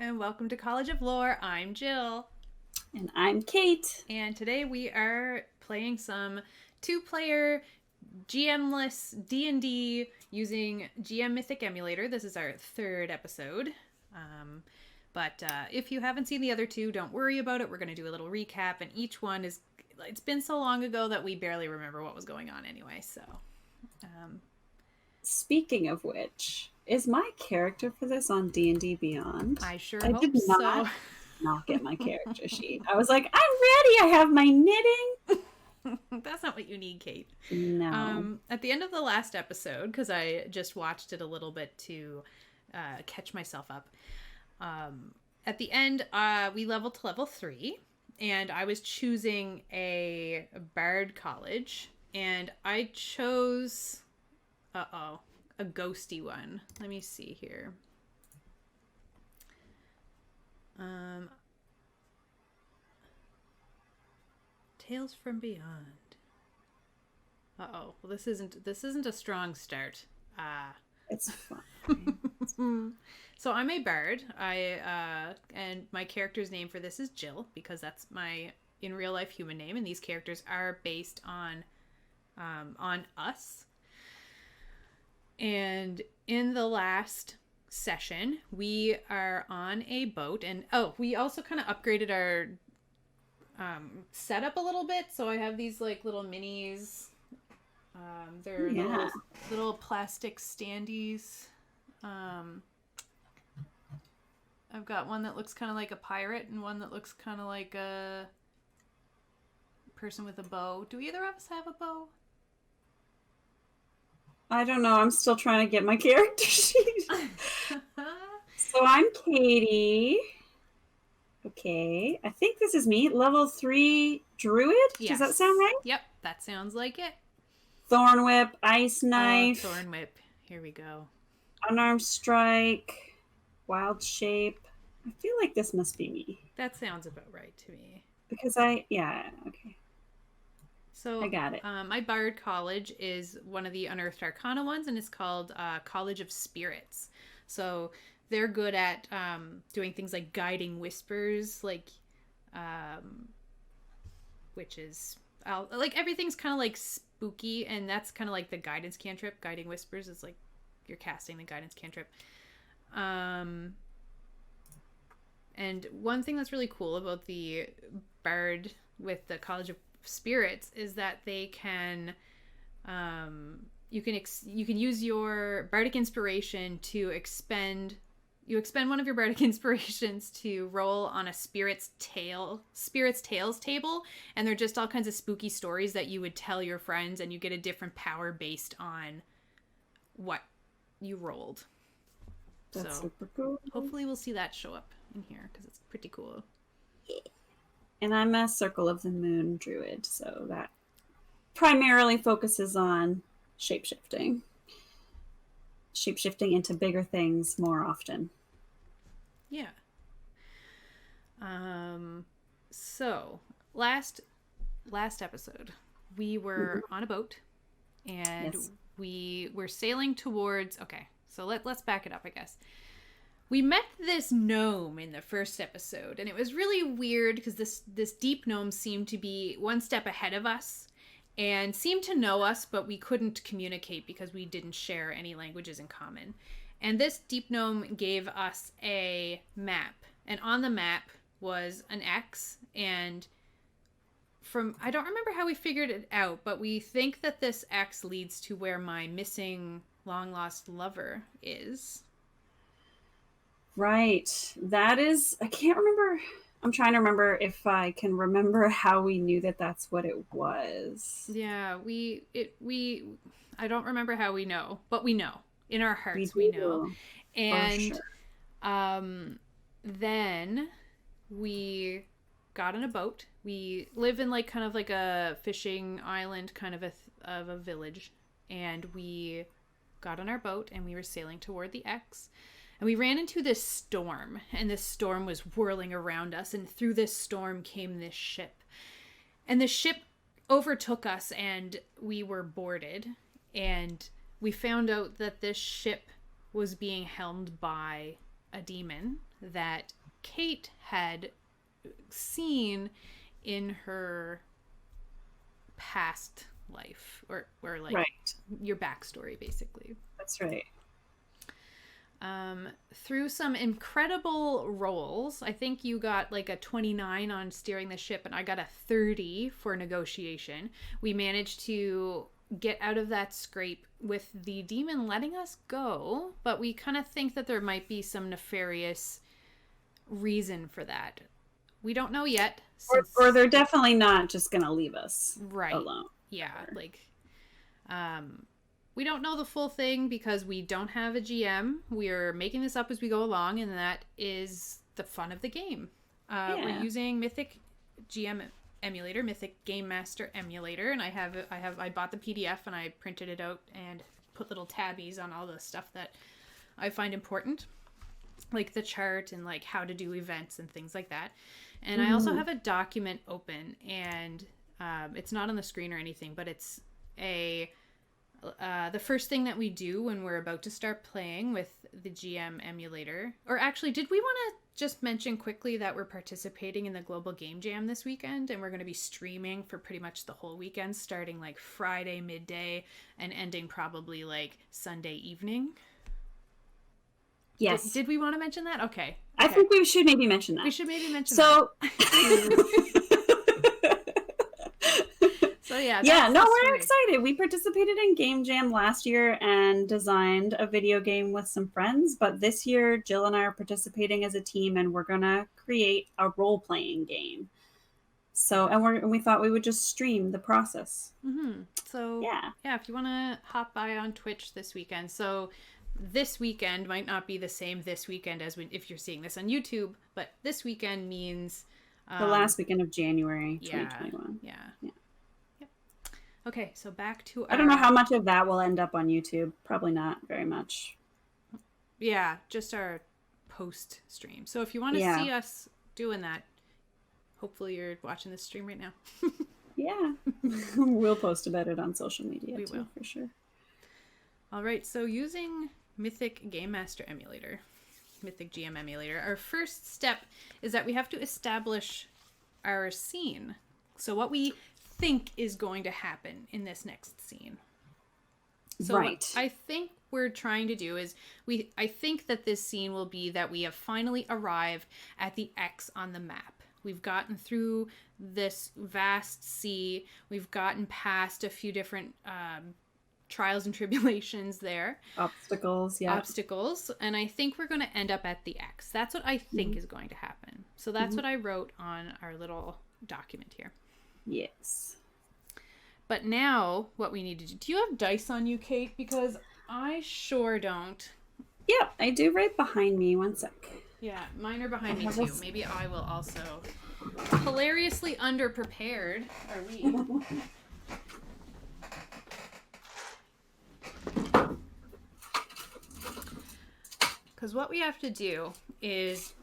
and welcome to College of Lore. I'm Jill. And I'm Kate. And today we are playing some two-player GM-less D&D using GM Mythic Emulator. This is our third episode. But if you haven't seen the other two, don't worry about it. We're going to do a little recap, and each one is... It's been so long ago that we barely remember what was going on anyway, so... Speaking of which, is my character for this on D&D Beyond? I sure hope so. Not get my character sheet. I was like, I'm ready. I have my knitting. That's not what you need, Kate. No. At the end of the last episode, because I just watched it a little bit to catch myself up. At the end, we leveled to level 3, and I was choosing a bard college, and I chose... a ghosty one. Let me see here. Tales from Beyond. Well, this isn't a strong start. It's fine. So I'm a bard. And my character's name for this is Jill, because that's my in real life human name, and these characters are based on us. And in the last session, we are on a boat, and we also kind of upgraded our setup a little bit. So I have these like little minis. They're little plastic standees. I've got one that looks kind of like a pirate, and one that looks kind of like a person with a bow. Do either of us have a bow? I don't know. I'm still trying to get my character sheet. So I'm Katie. Okay. I think this is me. Level 3 druid? Yes. Does that sound right? Yep, that sounds like it. Thorn whip, ice knife. Thorn whip. Here we go. Unarmed strike, wild shape. I feel like this must be me. That sounds about right to me. Because okay. So I got it. My Bard College is one of the Unearthed Arcana ones, and it's called College of Spirits. So they're good at doing things like guiding whispers, like which is like everything's kind of like spooky, and that's kind of like the guidance cantrip. Guiding whispers is like you're casting the guidance cantrip. And one thing that's really cool about the Bard with the College of Spirits is that they can you can use your bardic inspiration to expend one of your bardic inspirations to roll on a spirits tales table, and they're just all kinds of spooky stories that you would tell your friends, and you get a different power based on what you rolled. That's super cool. Hopefully we'll see that show up in here because it's pretty cool. And I'm a Circle of the Moon druid, so that primarily focuses on shapeshifting. Shapeshifting into bigger things more often. Yeah. So last episode, we were on a boat, and we were sailing towards... Okay, so let's back it up, I guess. We met this gnome in the first episode, and it was really weird because this deep gnome seemed to be one step ahead of us and seemed to know us, but we couldn't communicate because we didn't share any languages in common. And this deep gnome gave us a map, and on the map was an X, and I don't remember how we figured it out, but we think that this X leads to where my missing long-lost lover is. Right. That is... I can't remember... I'm trying to remember if I can remember how we knew that that's what it was. Yeah, I don't remember how we know, but we know. In our hearts, we know. And then we got on a boat. We live in like kind of like a fishing island kind of a village, and we got on our boat and we were sailing toward the X. And we ran into this storm, and this storm was whirling around us, and through this storm came this ship. And the ship overtook us, and we were boarded, and we found out that this ship was being helmed by a demon that Kate had seen in her past life, or like right. your backstory, basically. That's right. Through some incredible rolls, I think you got like a 29 on steering the ship, and I got a 30 for negotiation. We managed to get out of that scrape with the demon letting us go, but we kind of think that there might be some nefarious reason for that. We don't know yet. Or they're definitely not just going to leave us alone. Yeah, like, we don't know the full thing because we don't have a GM. We're making this up as we go along, and that is the fun of the game. We're using Mythic GM Emulator, Mythic Game Master Emulator, and I bought the PDF and I printed it out and put little tabbies on all the stuff that I find important, like the chart and like how to do events and things like that. And I also have a document open, and it's not on the screen or anything, but it's the first thing that we do when we're about to start playing with the GM Emulator. Or actually, did we want to just mention quickly that we're participating in the Global Game Jam this weekend, and we're going to be streaming for pretty much the whole weekend, starting like Friday midday and ending probably like Sunday evening? Yes. Did we want to mention that? Okay. I think we should maybe mention that. We should maybe mention that. So yeah, we're excited. We participated in Game Jam last year and designed a video game with some friends, but this year Jill and I are participating as a team, and we're gonna create a role-playing game. So, and we thought we would just stream the process. So yeah, if you want to hop by on Twitch this weekend. So this weekend might not be the same this weekend as if you're seeing this on YouTube, but this weekend means the last weekend of January 2021. Yeah. Okay, so back to I don't know how much of that will end up on YouTube. Probably not very much. Yeah, just our post stream. So if you want to see us doing that, hopefully you're watching this stream right now. Yeah. We'll post about it on social media we will. For sure. All right, so using Mythic Game Master Emulator, Mythic GM Emulator, our first step is that we have to establish our scene. So what we think is going to happen in this next scene. So what I think we're trying to do is I think that this scene will be that we have finally arrived at the X on the map. We've gotten through this vast sea. We've gotten past a few different trials and tribulations there. Obstacles. And I think we're going to end up at the X. That's what I think is going to happen. So that's what I wrote on our little document here. Yes. But now what we need to do you have dice on you, Kate? Because I sure don't. Yeah, I do right behind me. One sec. Yeah, mine are behind me too. Maybe I will also. Hilariously underprepared are we? Because what we have to do is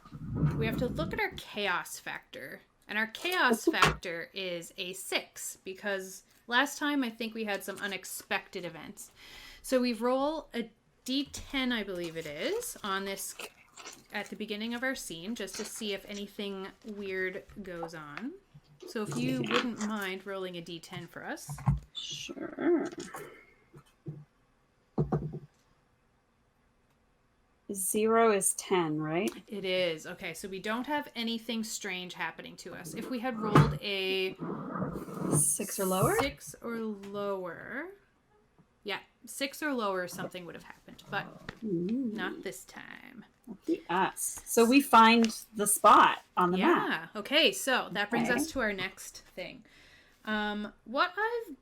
we have to look at our chaos factor. And our chaos factor is a 6, because last time I think we had some unexpected events. So we roll a d10, I believe it is, on this at the beginning of our scene, just to see if anything weird goes on. So if you wouldn't mind rolling a d10 for us. Sure. 0 is 10, right? It is. Okay, so we don't have anything strange happening to us. If we had rolled a 6 or lower? 6 or lower. Yeah, 6 or lower, something would have happened, but not this time. Yes. So we find the spot on the map. Yeah. Okay, so that brings us to our next thing. What I've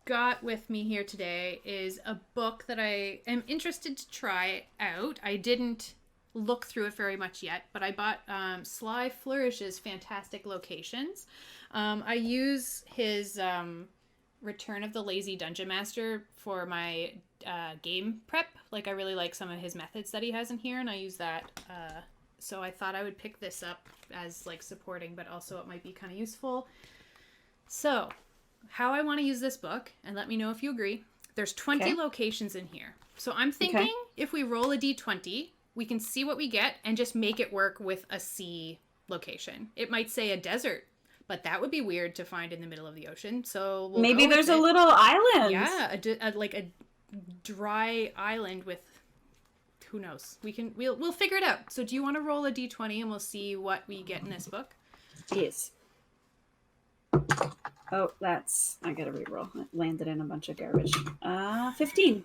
got with me here today is a book that I am interested to try out. I didn't look through it very much yet, but I bought Sly Flourish's Fantastic Locations. I use his Return of the Lazy Dungeon Master for my game prep. Like, I really like some of his methods that he has in here, and I use that. So I thought I would pick this up as like supporting, but also it might be kind of useful. So how I want to use this book, and let me know if you agree. There's 20 locations in here. So I'm thinking if we roll a d20, we can see what we get and just make it work with a sea location. It might say a desert, but that would be weird to find in the middle of the ocean. So maybe there's a little island. Yeah, like a dry island with, who knows? We'll figure it out. So do you want to roll a d20 and we'll see what we get in this book? Yes. Oh, I gotta reroll. It landed in a bunch of garbage. 15.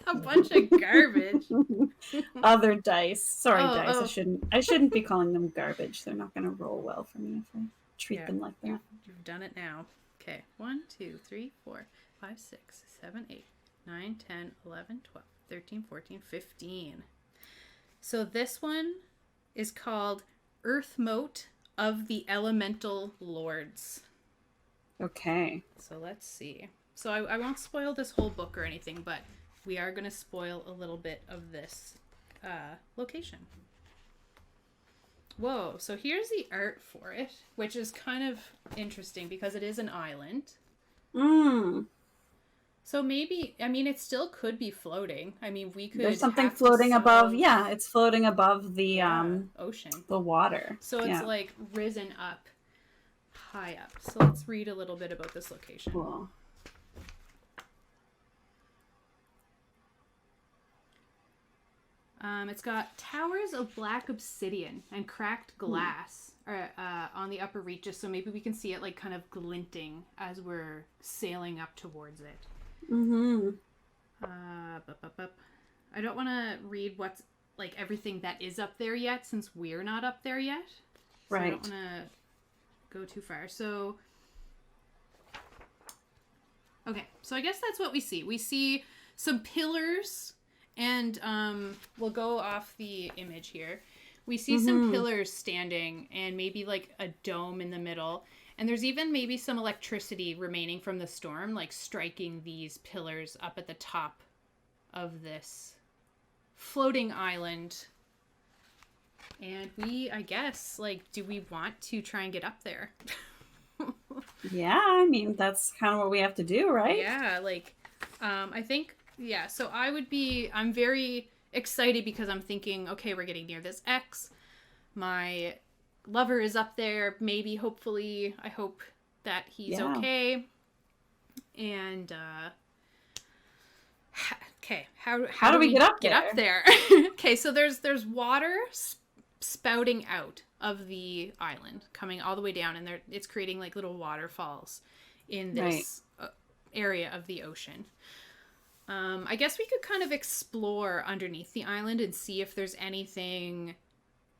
A bunch of garbage. Other dice. Sorry, dice. I shouldn't be calling them garbage. They're not gonna roll well for me if I treat them like that. You've done it now. Okay. 1, 2, 3, 4, 5, 6, 7, 8, 9, 10, 11, 12, 13, 14, 15. So this one is called Earth Moat of the Elemental Lords. Okay. So let's see. So I won't spoil this whole book or anything, but we are going to spoil a little bit of this location. Whoa, so here's the art for it, which is kind of interesting because it is an island. So maybe, I mean, it still could be floating. I mean, we could. There's something floating above. Yeah, it's floating above the ocean, the water. So it's like risen up, high up. So let's read a little bit about this location. Cool. It's got towers of black obsidian and cracked glass on the upper reaches, so maybe we can see it like kind of glinting as we're sailing up towards it. I don't want to read what's like everything that is up there yet, since we're not up there yet. So right. I don't want to go too far. So, okay. So I guess that's what we see. We see some pillars, and we'll go off the image here. We see some pillars standing, and maybe like a dome in the middle. And there's even maybe some electricity remaining from the storm, like striking these pillars up at the top of this floating island. And we, I guess, like, do we want to try and get up there? Yeah, I mean, that's kind of what we have to do, right? Yeah, like, I think, yeah, so I'm very excited because I'm thinking, okay, we're getting near this X. My lover is up there, maybe, hopefully. I hope that he's okay. And, okay, how do we get up there? Okay, so there's water spouting out of the island, coming all the way down, and it's creating like little waterfalls in this area of the ocean. I guess we could kind of explore underneath the island and see if there's anything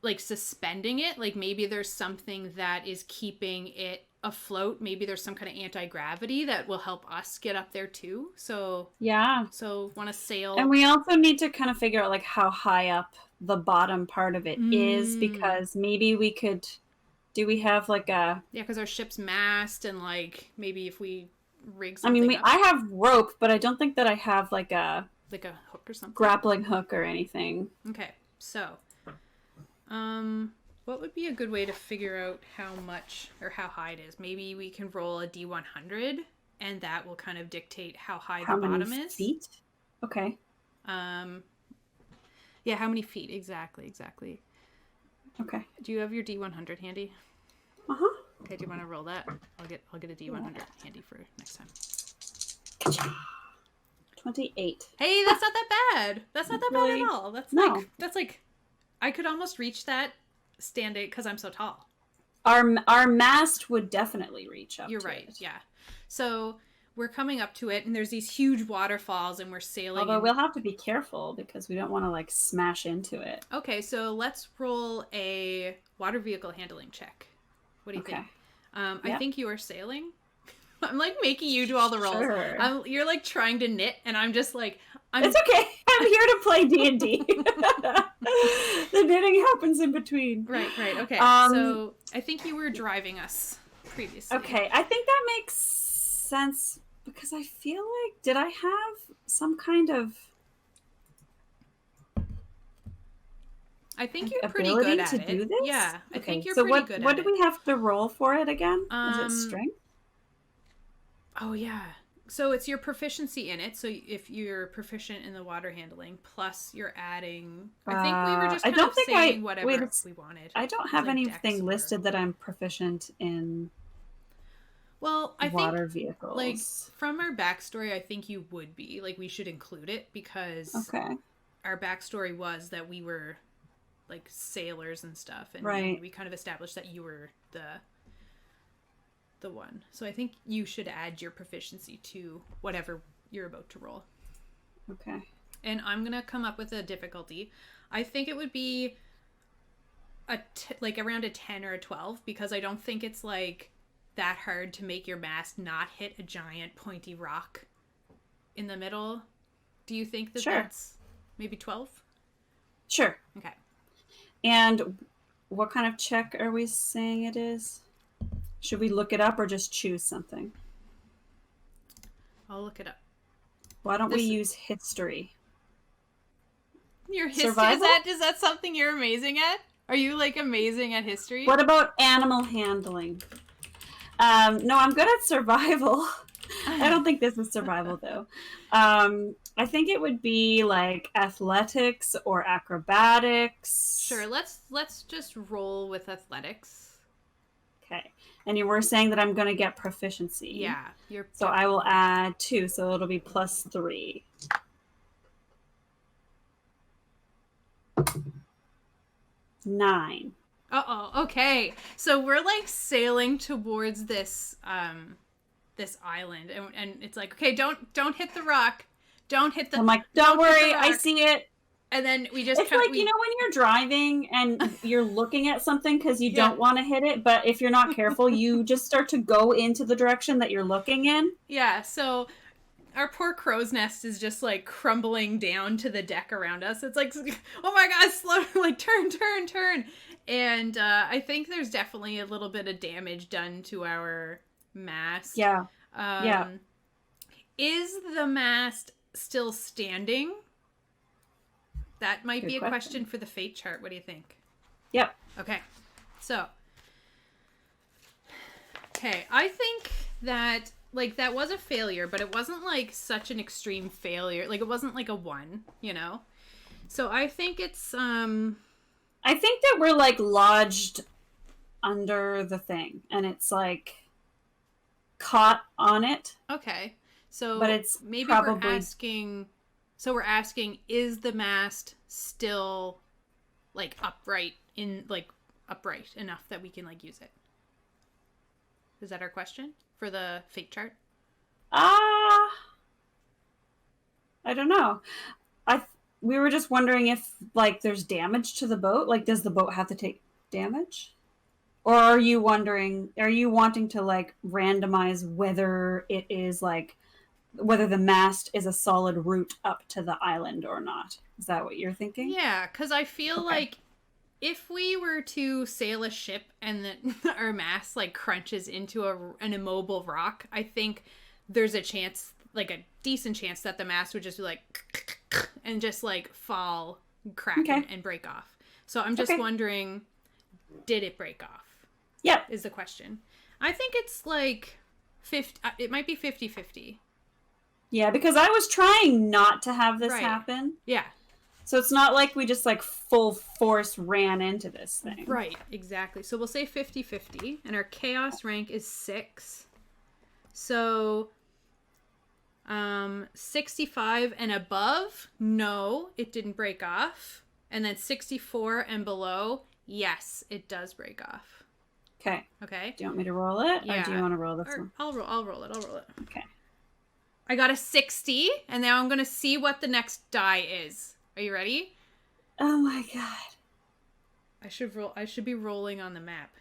like suspending it. Like maybe there's something that is keeping it afloat. Maybe there's some kind of anti-gravity that will help us get up there too. So want to sail. And we also need to kind of figure out like how high up the bottom part of it is, because maybe we could, do we have like a, because our ship's mast, and like maybe if we rig something, I have rope, but I don't think that I have like a hook or something, grappling hook or anything. Okay, so what would be a good way to figure out how much or how high it is? Maybe we can roll a D100, and that will kind of dictate how high the bottom is. Feet? Okay. Yeah, how many feet? Exactly. Okay. Do you have your D100 handy? Uh-huh. Okay, do you want to roll that? I'll get a D100 handy for next time. 28. Hey, that's not that bad. That's not that bad at all. That's like I could almost reach that standing because I'm so tall. Our mast would definitely reach up. You're right. Yeah. So we're coming up to it, and there's these huge waterfalls, and we're sailing. Although we'll have to be careful because we don't want to like smash into it. Okay, so let's roll a water vehicle handling check. What do you think? I think you are sailing. I'm like making you do all the rolls. Sure. You're like trying to knit, and I'm just like, it's okay. I'm here to play D&D. The knitting happens in between. Right. Okay. So I think you were driving us previously. Okay, I think that makes sense because I feel like, did I have some kind of? I think you're pretty good at it. Do this? Yeah, I think you're pretty good at it. What do we have to roll for it again? Is it strength? Oh yeah. So it's your proficiency in it. So if you're proficient in the water handling, plus you're adding. I think we were just kind of saying whatever we wanted. I don't have anything listed that I'm proficient in. Well, I water think vehicles. Like from our backstory, I think you would be like we should include it because our backstory was that we were like sailors and stuff, and we kind of established that you were the one. So I think you should add your proficiency to whatever you're about to roll. Okay. And I'm gonna come up with a difficulty. I think it would be like around a 10 or a 12 because I don't think it's like that hard to make your mast not hit a giant pointy rock in the middle. Do you think that that's maybe 12? Sure. Okay. And what kind of check are we saying it is? Should we look it up or just choose something? I'll look it up. Why don't we use history? Your history? Is that something you're amazing at? Are you like amazing at history? What about animal handling? No, I'm good at survival. I don't think this is survival though. I think it would be like athletics or acrobatics. Sure, let's just roll with athletics. Okay. And you were saying that I'm going to get proficiency. Yeah. So I will add 2, so it'll be +3. Nine. Uh-oh. Okay. So we're like sailing towards this this island and it's like, okay, don't hit the rock. Don't hit the I'm like, don't worry, I see it. And then we just it's like, you know, when you're driving and you're looking at something because you don't want to hit it, but if you're not careful, you just start to go into the direction that you're looking in. Yeah, so our poor crow's nest is just like crumbling down to the deck around us. It's like, oh my god, slow, like turn. And I think there's definitely a little bit of damage done to our mast. Yeah. Is the mast still standing? That might be a question for the fate chart. What do you think? Yep. Okay. So. Okay. I think that, like, that was a failure, but it wasn't, like, such an extreme failure. Like, it wasn't, like, a 1, you know? So I think it's, I think that we're, like, lodged under the thing. And it's, like, caught on it. Okay. So but it's maybe probably... we're asking... So we're asking, is the mast still, like, upright enough that we can, like, use it? Is that our question for the fate chart? I don't know. We were just wondering if, like, there's damage to the boat. Like, does the boat have to take damage? Or are you wanting to, like, randomize whether it is, like, whether the mast is a solid route up to the island or not? Is that what you're thinking? Yeah, because I feel like if we were to sail a ship and our mast like crunches into an immobile rock, I think there's a chance, like a decent chance, that the mast would just be like and just like fall, crack, and break off. So I'm just wondering, did it break off? Yep. Is the question. I think it's like 50. It might be 50-50. Yeah, because I was trying not to have this happen. Yeah. So it's not like we just like full force ran into this thing. Right, exactly. So we'll say 50-50, and our chaos rank is 6. So 65 and above, no, it didn't break off. And then 64 and below, yes, it does break off. Okay. Okay. Do you want me to roll it? Yeah. Or do you want to roll this one? I'll roll it. Okay. I got a 60, and now I'm going to see what the next die is. Are you ready? Oh my god. I should be rolling on the map.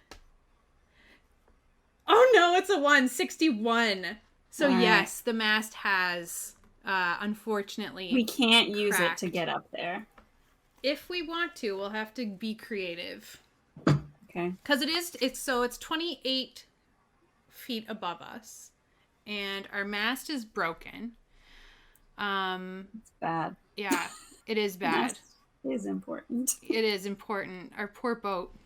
Oh no, it's a 1, 61. So yes, the mast has, unfortunately, we can't use it to get up there. If we want to, we'll have to be creative. Okay. Because it's 28 feet above us. And our mast is broken. It's bad. Yeah, it is bad. It is important. It is important. Our poor boat.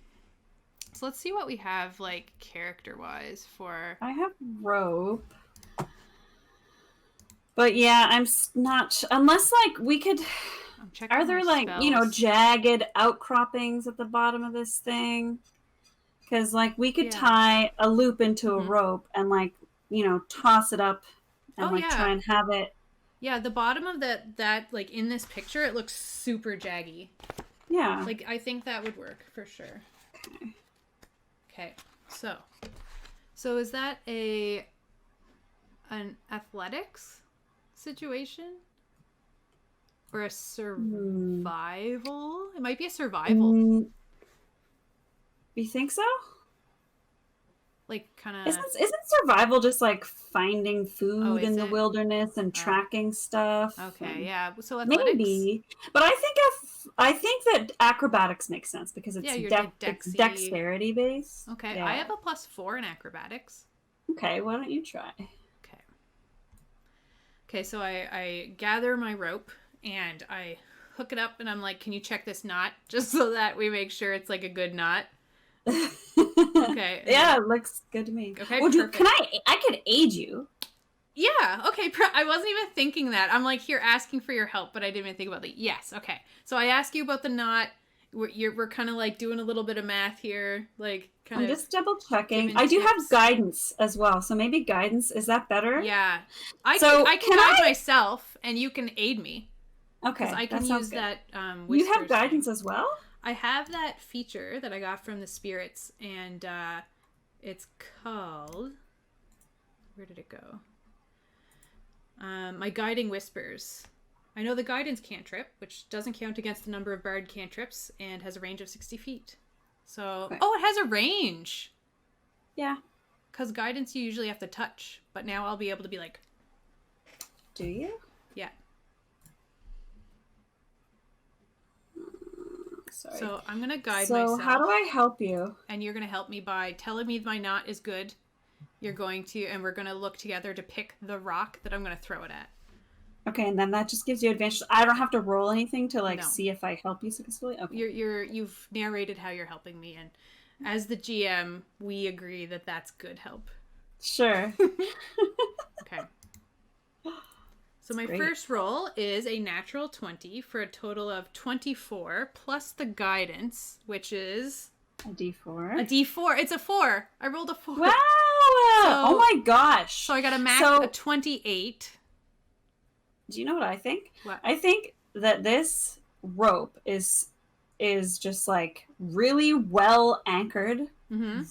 So let's see what we have, like, character-wise for... I have rope. But yeah, not unless like we could. I'm checking Are my there like spells. jagged outcroppings at the bottom of this thing? Because like we could Yeah. tie a loop into a Mm-hmm. rope and like toss it up and Oh like try yeah. and have it. Yeah, the bottom of that like in this picture, it looks super jaggy. Yeah. Like I think that would work for sure. Okay. Okay. So is that an athletics situation? Or a survival? It might be a survival. You think so? Like kind of. Isn't survival just like finding food in the it? wilderness and tracking stuff? Okay, yeah. So athletics. Maybe, but I think that acrobatics makes sense because it's it's dexterity based. Okay, yeah. I have a +4 in acrobatics. Okay, why don't you try? Okay, so I gather my rope and I hook it up and I'm like, can you check this knot? Just so that we make sure it's like a good knot. Okay. Yeah, it looks good to me. Okay, well, I could aid you. Yeah, okay. I wasn't even thinking that. I'm like here asking for your help, but I didn't even think about it. Yes, okay. So I ask you about the knot. We're kind of like doing a little bit of math here, like kind I'm of just double checking. I do have guidance as well, so maybe guidance, is that better? Yeah, I can guide myself, and you can aid me. Okay, I can use good. that. You have guidance as well? I have that feature that I got from the spirits, and it's called. Where did it go? My guiding whispers. I know the guidance cantrip, which doesn't count against the number of barred cantrips and has a range of 60 feet. So, it has a range. Yeah. Because guidance you usually have to touch, but now I'll be able to be like. Do you? Yeah. Sorry. So I'm gonna guide myself. So how do I help you? And you're gonna help me by telling me my knot is good. You're going to, and we're gonna look together to pick the rock that I'm gonna throw it at. Okay, and then that just gives you advantage. I don't have to roll anything to see if I help you successfully. Okay. You've narrated how you're helping me, and as the GM, we agree that that's good help. Sure. Okay. So my first roll is a natural 20 for a total of 24 plus the guidance, which is a D4. A D4. It's a 4. I rolled a 4. Wow! Oh my gosh! So I got a max of 28. Do you know what I think? What? I think that this rope is just like really well anchored,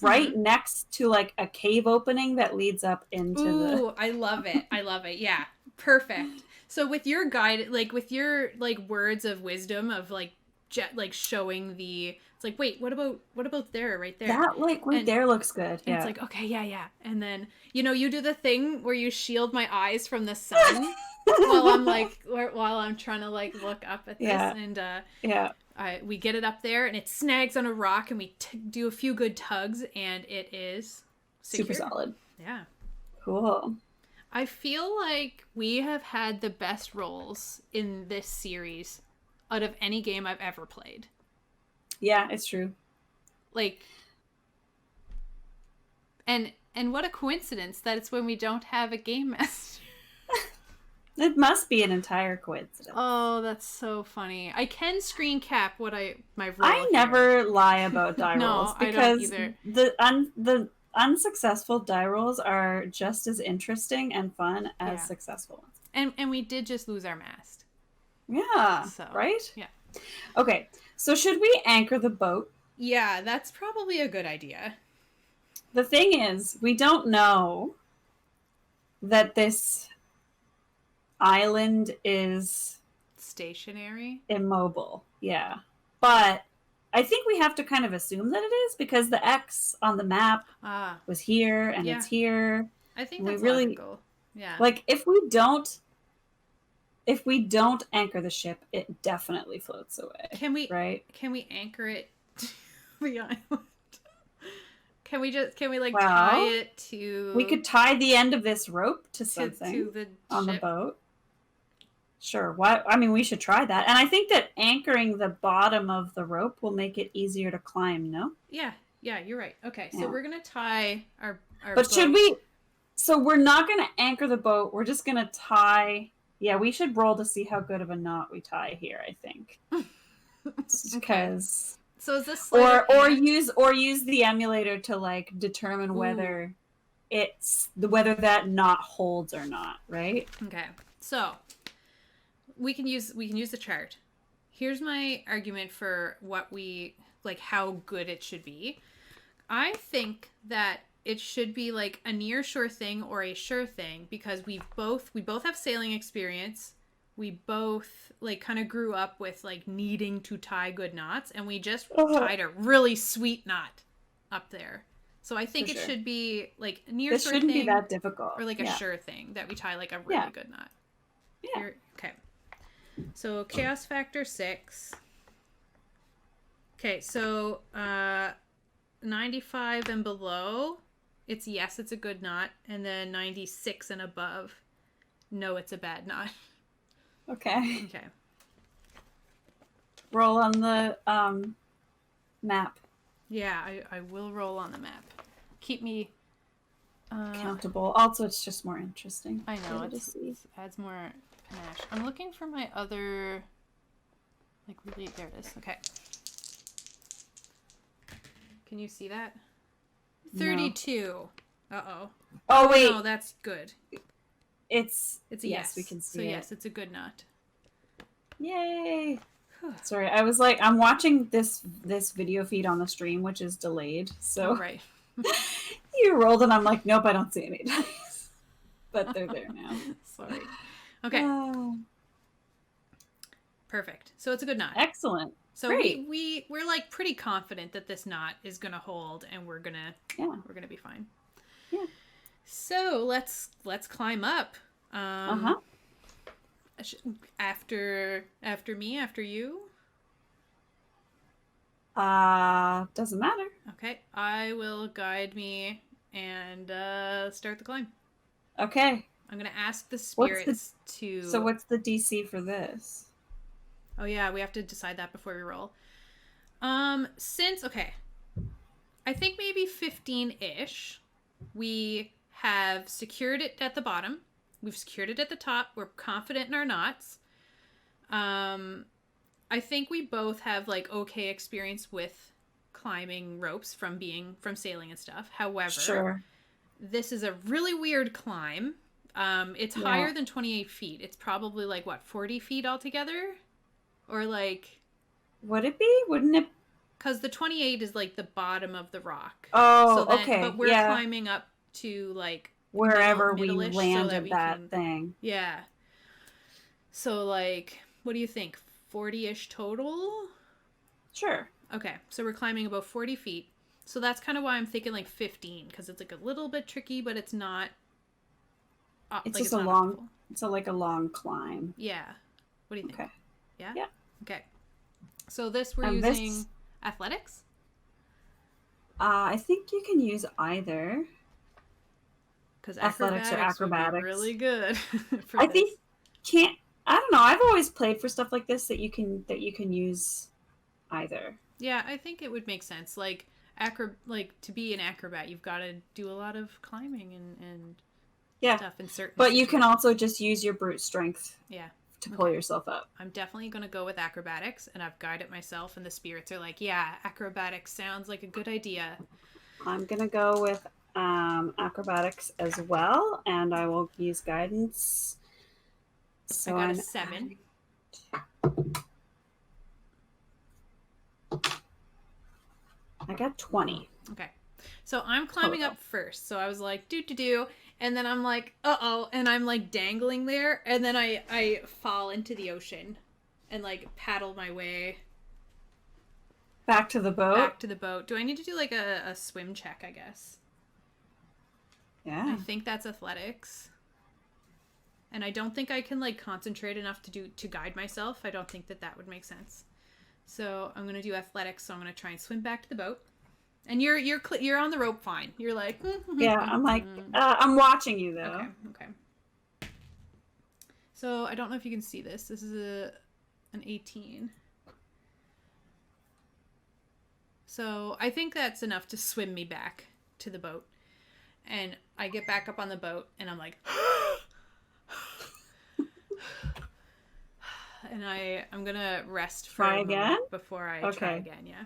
right next to like a cave opening that leads up into Ooh, I love it. I love it. Yeah. Perfect. So with your guide, like with your like words of wisdom of like showing the, it's like, wait, what about there, right there? That like right there looks good. Yeah. It's like, okay, yeah. And then, you do the thing where you shield my eyes from the sun while I'm trying to like look up at this. And we get it up there and it snags on a rock and we do a few good tugs and it is secure. Super solid. Yeah. Cool. I feel like we have had the best rolls in this series out of any game I've ever played. Yeah, it's true. Like, and what a coincidence that it's when we don't have a game master. It must be an entire coincidence. Oh, that's so funny. I can screen cap my roll. I never lie about die rolls because I don't either. the unsuccessful die rolls are just as interesting and fun as successful ones. And we did just lose our mast. Yeah. So, right? Yeah. Okay. So should we anchor the boat? Yeah, that's probably a good idea. The thing is, we don't know that this island is stationary, immobile. Yeah. But I think we have to kind of assume that it is because the X on the map was here and it's here. I think that's logical. Yeah. Like if we don't anchor the ship, it definitely floats away. Can we anchor it to the island? Can we tie it to... We could tie the end of this rope to something on the boat. Sure. We should try that. And I think that anchoring the bottom of the rope will make it easier to climb, no? Yeah, you're right. Okay, so we're going to tie our But boat. So we're not going to anchor the boat. We're just going to tie. Yeah, we should roll to see how good of a knot we tie here, I think. Okay. Because So is this sleight of hand? or use the emulator to like determine whether whether that knot holds or not, right? Okay. So we can use the chart. Here's my argument for what we like, how good it should be. I think that it should be like a near sure thing or a sure thing because we both have sailing experience. We both like kind of grew up with like needing to tie good knots, and we just tied a really sweet knot up there. So I think it should be like a near sure thing. It shouldn't be that difficult. Or like a sure thing that we tie like a really good knot. Yeah. Here, okay. So chaos factor 6. Okay, so 95 and below, it's yes, it's a good knot, and then 96 and above, no, it's a bad knot. Okay. Okay. Roll on the map. Yeah, I will roll on the map. Keep me accountable. Also, it's just more interesting. I know, it adds more panache. I'm looking for my other, like, really, there it is. Okay. Can you see that? 32. No. Uh-oh. Oh, wait. No, that's good. It's a yes. We can see so it. Yes, it's a good knot. Yay. Sorry, I was like, I'm watching this video feed on the stream, which is delayed. So right. You rolled and I'm like, nope, I don't see any dice. But they're there now. Sorry. Okay. Perfect. So it's a good knot. Excellent. So great. we're like pretty confident that this knot is gonna hold and we're gonna be fine. Yeah. So let's climb up. After me, after you. Doesn't matter. Okay, I will guide me and start the climb. Okay. I'm gonna ask the spirits to. So what's the DC for this? Oh yeah, we have to decide that before we roll. I think maybe 15-ish. We have secured it at the bottom. We've secured it at the top. We're confident in our knots. I think we both have like okay experience with climbing ropes from sailing and stuff. However, this is a really weird climb. It's higher than 28 feet. It's probably like what, 40 feet altogether? Or like, would it be? Wouldn't it? Because the 28 is like the bottom of the rock. Oh, okay. But we're climbing up to like wherever we landed that thing. Yeah. So like, what do you think? 40-ish total? Sure. Okay, so we're climbing about 40 feet. So that's kind of why I'm thinking like 15, because it's like a little bit tricky, but it's not. It's like just a long. Awful. It's like a long climb. Yeah. What do you think? Okay. Yeah. Yeah. Okay. So we're using athletics. I think you can use either. Because athletics or acrobatics would be really good. I think I don't know. I've always played for stuff like this that you can use either. Yeah, I think it would make sense. Like to be an acrobat, you've got to do a lot of climbing and stuff in certain. But you can also just use your brute strength. Yeah. To pull yourself up. I'm definitely going to go with acrobatics, and I've guided myself, and the spirits are like, yeah, acrobatics sounds like a good idea. I'm going to go with acrobatics as well, and I will use guidance. So I got a 7. I got 20. Okay. So I'm climbing up first. So I was like, do. And then I'm like, uh-oh. And I'm like dangling there. And then I fall into the ocean and like paddle my way. Back to the boat? Do I need to do like a swim check, I guess? Yeah. I think that's athletics. And I don't think I can like concentrate enough to guide myself. I don't think that would make sense. So I'm going to do athletics. So I'm going to try and swim back to the boat. And you're on the rope fine. You're like... Yeah, I'm like... I'm watching you, though. Okay. So, I don't know if you can see this. This is an 18. So, I think that's enough to swim me back to the boat. And I get back up on the boat, and I'm like, and I'm gonna rest for Try a again? moment before I try Okay. again. Yeah.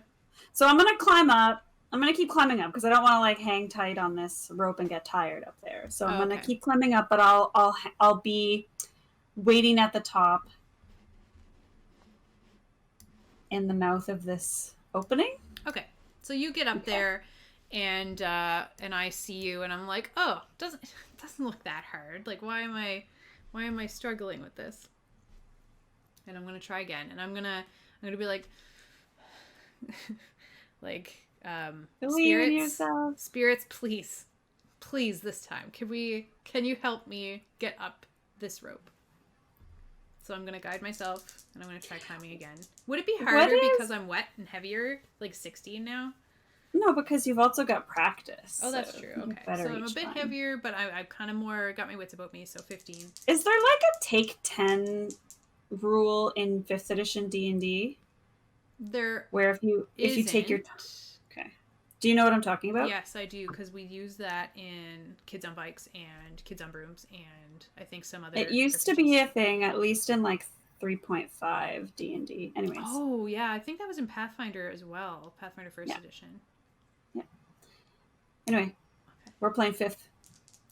So I'm gonna climb up. I'm gonna keep climbing up because I don't want to like hang tight on this rope and get tired up there. So I'm gonna Okay. keep climbing up, but I'll be waiting at the top in the mouth of this opening. Okay. So you get up there, and I see you, and I'm like, oh, doesn't look that hard. Like, why am I struggling with this? And I'm gonna try again, and I'm gonna be like, like, Believe in yourself. spirits, please, this time, can you help me get up this rope? So I'm gonna guide myself, and I'm gonna try climbing again. Would it be harder because I'm wet and heavier, like 16 now? No, because you've also got practice. Oh, that's true. Okay, so I'm a bit heavier, but I've kind of more got my wits about me. So 15. Is there like a take 10 rule in 5th edition D&D? There, where if you take your okay, do you know what I'm talking about? Yes, I do, because we use that in Kids on Bikes and Kids on Brooms, and I think some other. It used to be a thing, at least in like 3.5 D&D. Anyways. Oh yeah, I think that was in Pathfinder as well. Pathfinder First Edition. Yeah. Anyway, okay. We're playing 5th.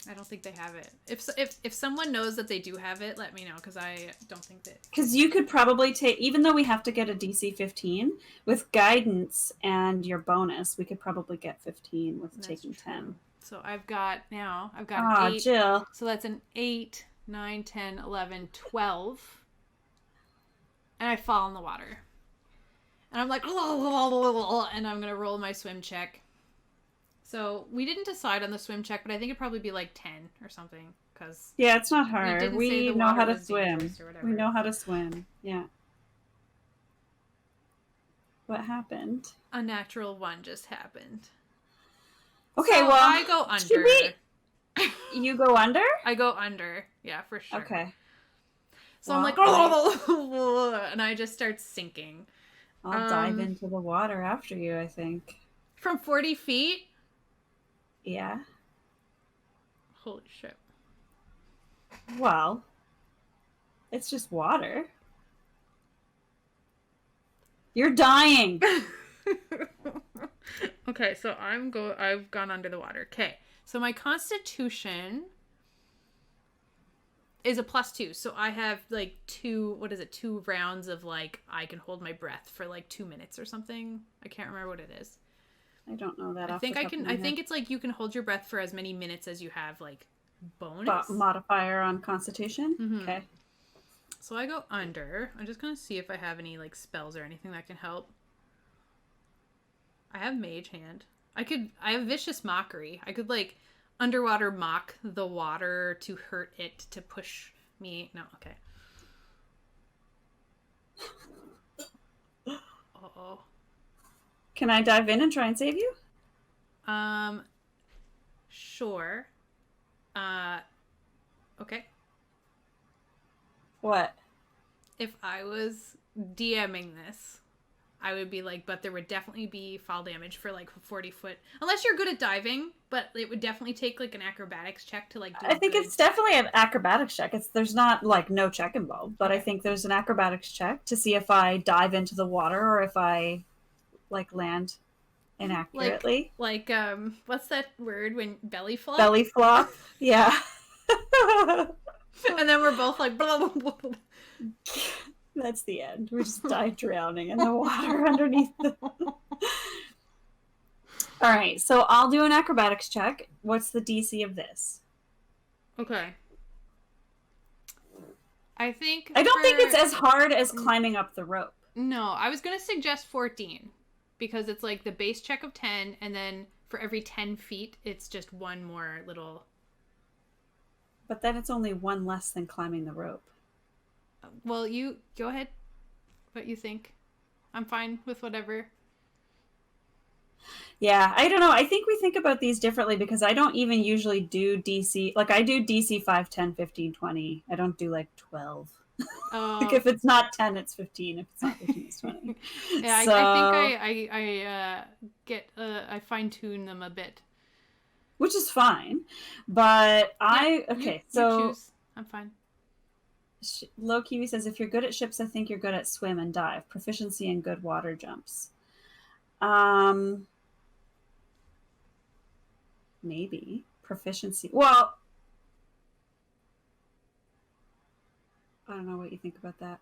I don't think they have it. If someone knows that they do have it, let me know, because I don't think that. Because you could probably take, even though we have to get a DC 15, with guidance and your bonus, we could probably get 15 with taking 10. So I've got an 8. Jill. So that's an 8, 9, 10, 11, 12. And I fall in the water. And I'm like, and I'm going to roll my swim check. So we didn't decide on the swim check, but I think it'd probably be like 10 or something. Yeah, it's not hard. We know how to swim. We know how to swim. Yeah. What happened? A natural 1 just happened. Okay, so well, I go under. You go under? I go under. Yeah, for sure. Okay. So I'm like, and I just start sinking. I'll dive into the water after you, I think. From 40 feet? Yeah. Holy shit. Well, it's just water. You're dying. Okay, so I've gone under the water. Okay. So my constitution is a +2. So I have like 2 rounds of like I can hold my breath for like 2 minutes or something. I can't remember what it is. I don't know that. I think it's like you can hold your breath for as many minutes as you have like bonus modifier on Constitution. Mm-hmm. Okay. So I go under. I'm just gonna see if I have any like spells or anything that can help. I have Mage Hand. I have Vicious Mockery. I could like underwater mock the water to hurt it to push me. No, okay. Uh-oh. Can I dive in and try and save you? Sure. Okay. What? If I was DMing this, I would be like, but there would definitely be fall damage for like 40 foot. Unless you're good at diving, but it would definitely take like an acrobatics check to like do I think it's definitely an acrobatics check. There's not like no check involved, but okay. I think there's an acrobatics check to see if I dive into the water or if I like land inaccurately. Like what's that word when belly flop? Belly flop. Yeah. And then we're both like blah, blah, blah, blah. That's the end. We just die drowning in the water underneath the... All right, so I'll do an acrobatics check. What's the DC of this? Okay. I think I don't think it's as hard as climbing up the rope. No, I was going to suggest 14 because it's like the base check of 10 and then for every 10 feet it's just one more little... But then it's only one less than climbing the rope. Well, you go ahead. What you think? I'm fine with whatever. Yeah, I don't know. I think we think about these differently because I don't even usually do DC. Like, I do DC 5, 10, 15, 20. I don't do, like, 12. Like, if it's not 10, it's 15. If it's not 15, it's 20. Yeah, so... I think I fine-tune them a bit. which is fine. But You so choose. I'm fine. Low Kiwi says, if you're good at ships, I think you're good at swim and dive. Proficiency and good water jumps. Maybe proficiency. Well, I don't know what you think about that.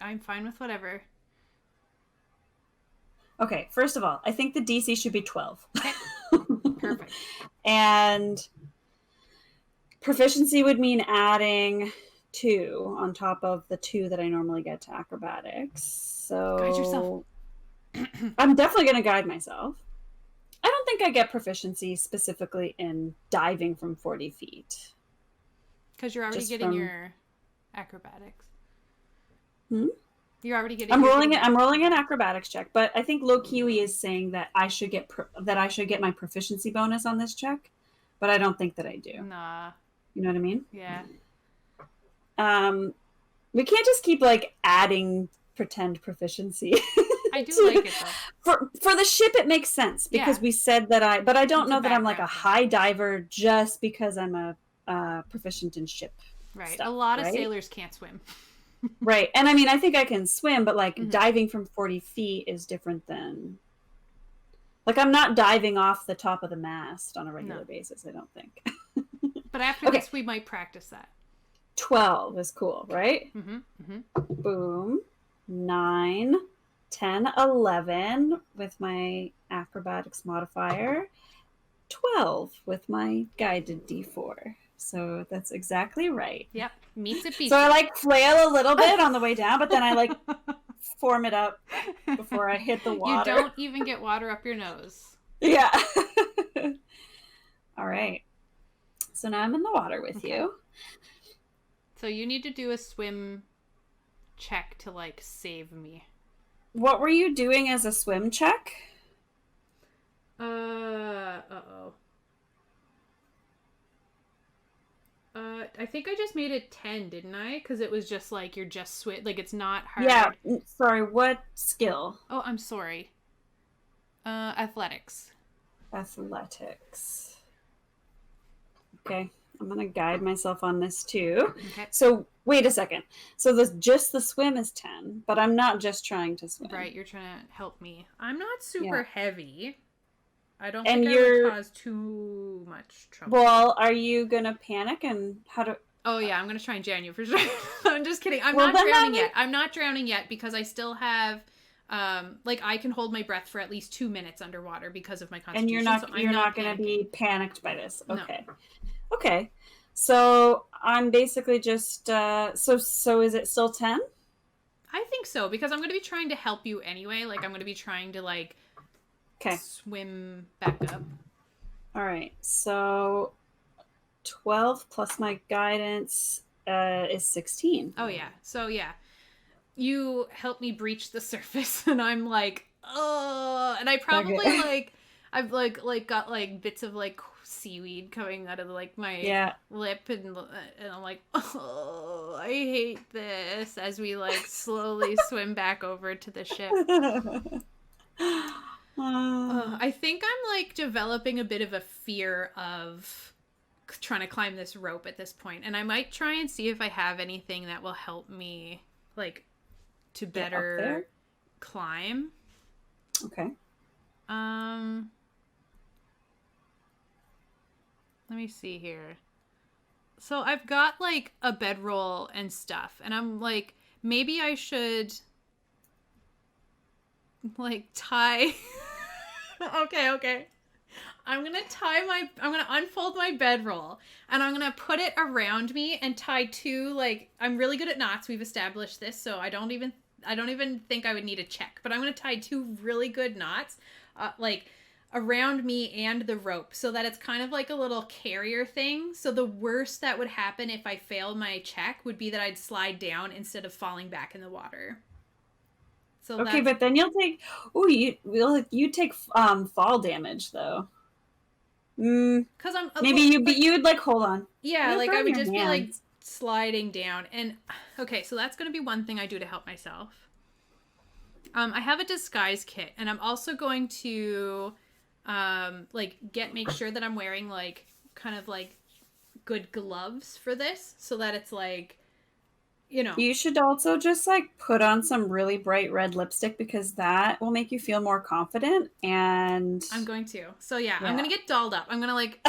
I'm fine with whatever. Okay, first of all, I think the DC should be 12. Okay. Perfect. And proficiency would mean adding 2 on top of the 2 that I normally get to acrobatics. So Guide yourself. I'm definitely going to guide myself. I don't think I get proficiency specifically in diving from 40 feet. Because you're already getting your acrobatics. Hmm? You're already getting. I'm rolling an acrobatics check, but I think Low Kiwi is saying that I should get my proficiency bonus on this check, but I don't think that I do. Nah. You know what I mean? Yeah. We can't just keep like adding pretend proficiency. I do like it though. For the ship, it makes sense because we said that but I don't know that I'm like a high diver just because I'm a proficient in ship. Right. Stuff, a lot of sailors can't swim. Right. And I mean, I think I can swim, but like diving from 40 feet is different than like I'm not diving off the top of the mast on a regular basis, I don't think. But after this, we might practice that. 12 is cool, right? Boom. 9, 10, 11 with my acrobatics modifier. 12 with my guided D4. So that's exactly right. Yep. Meets a piece. So I like flail a little bit on the way down, but then I like form it up before I hit the water. You don't even get water up your nose. Yeah. All right. So now I'm in the water with you. So you need to do a swim check to like save me. What were you doing as a swim check? I think I just made it 10, didn't I? Because it was just like you're just like it's not hard. Yeah. Sorry. What skill? Oh, I'm sorry. Athletics. Athletics. Okay. I'm gonna guide myself on this too. Okay. So wait a second. So just the swim is 10, but I'm not just trying to swim. Right. You're trying to help me. I'm not super heavy. I don't and think I would cause too much trouble. Well, are you gonna panic and how to? Oh yeah, I'm gonna try and jam you for sure. I'm just kidding. I'm not drowning yet. I'm not drowning yet because I still have, like I can hold my breath for at least 2 minutes underwater because of my constitution. And you're not gonna be panicked by this. Okay. No. Okay. So I'm basically just so is it still 10? I think so because I'm gonna be trying to help you anyway. Like I'm gonna be trying to like. Swim back up. All right. So 12 plus my guidance is 16. Oh yeah. So yeah. You help me breach the surface and I'm like, oh, and I probably like I've like got like bits of like seaweed coming out of like my lip and I'm like, oh, I hate this as we like slowly swim back over to the ship. I think I'm like developing a bit of a fear of trying to climb this rope at this point, and I might try and see if I have anything that will help me like to better climb. Okay. Let me see here. So I've got like a bedroll and stuff, and I'm like, maybe I should like tie. Okay. I'm gonna unfold my bedroll and I'm gonna put it around me and tie 2, like, I'm really good at knots. We've established this, so I don't even think I would need a check, but I'm gonna tie 2 really good knots, like around me and the rope so that it's kind of like a little carrier thing. So the worst that would happen if I failed my check would be that I'd slide down instead of falling back in the water. So okay, but then you'll take you take fall damage though. Because I'm maybe you would like hold on. Yeah, like I would just be like sliding down. And okay, so that's gonna be one thing I do to help myself. I have a disguise kit, and I'm also going to Like make sure that I'm wearing like kind of like good gloves for this so that it's like, you know. You should also just like put on some really bright red lipstick because that will make you feel more confident. And I'm going to. So yeah, I'm gonna get dolled up. I'm gonna like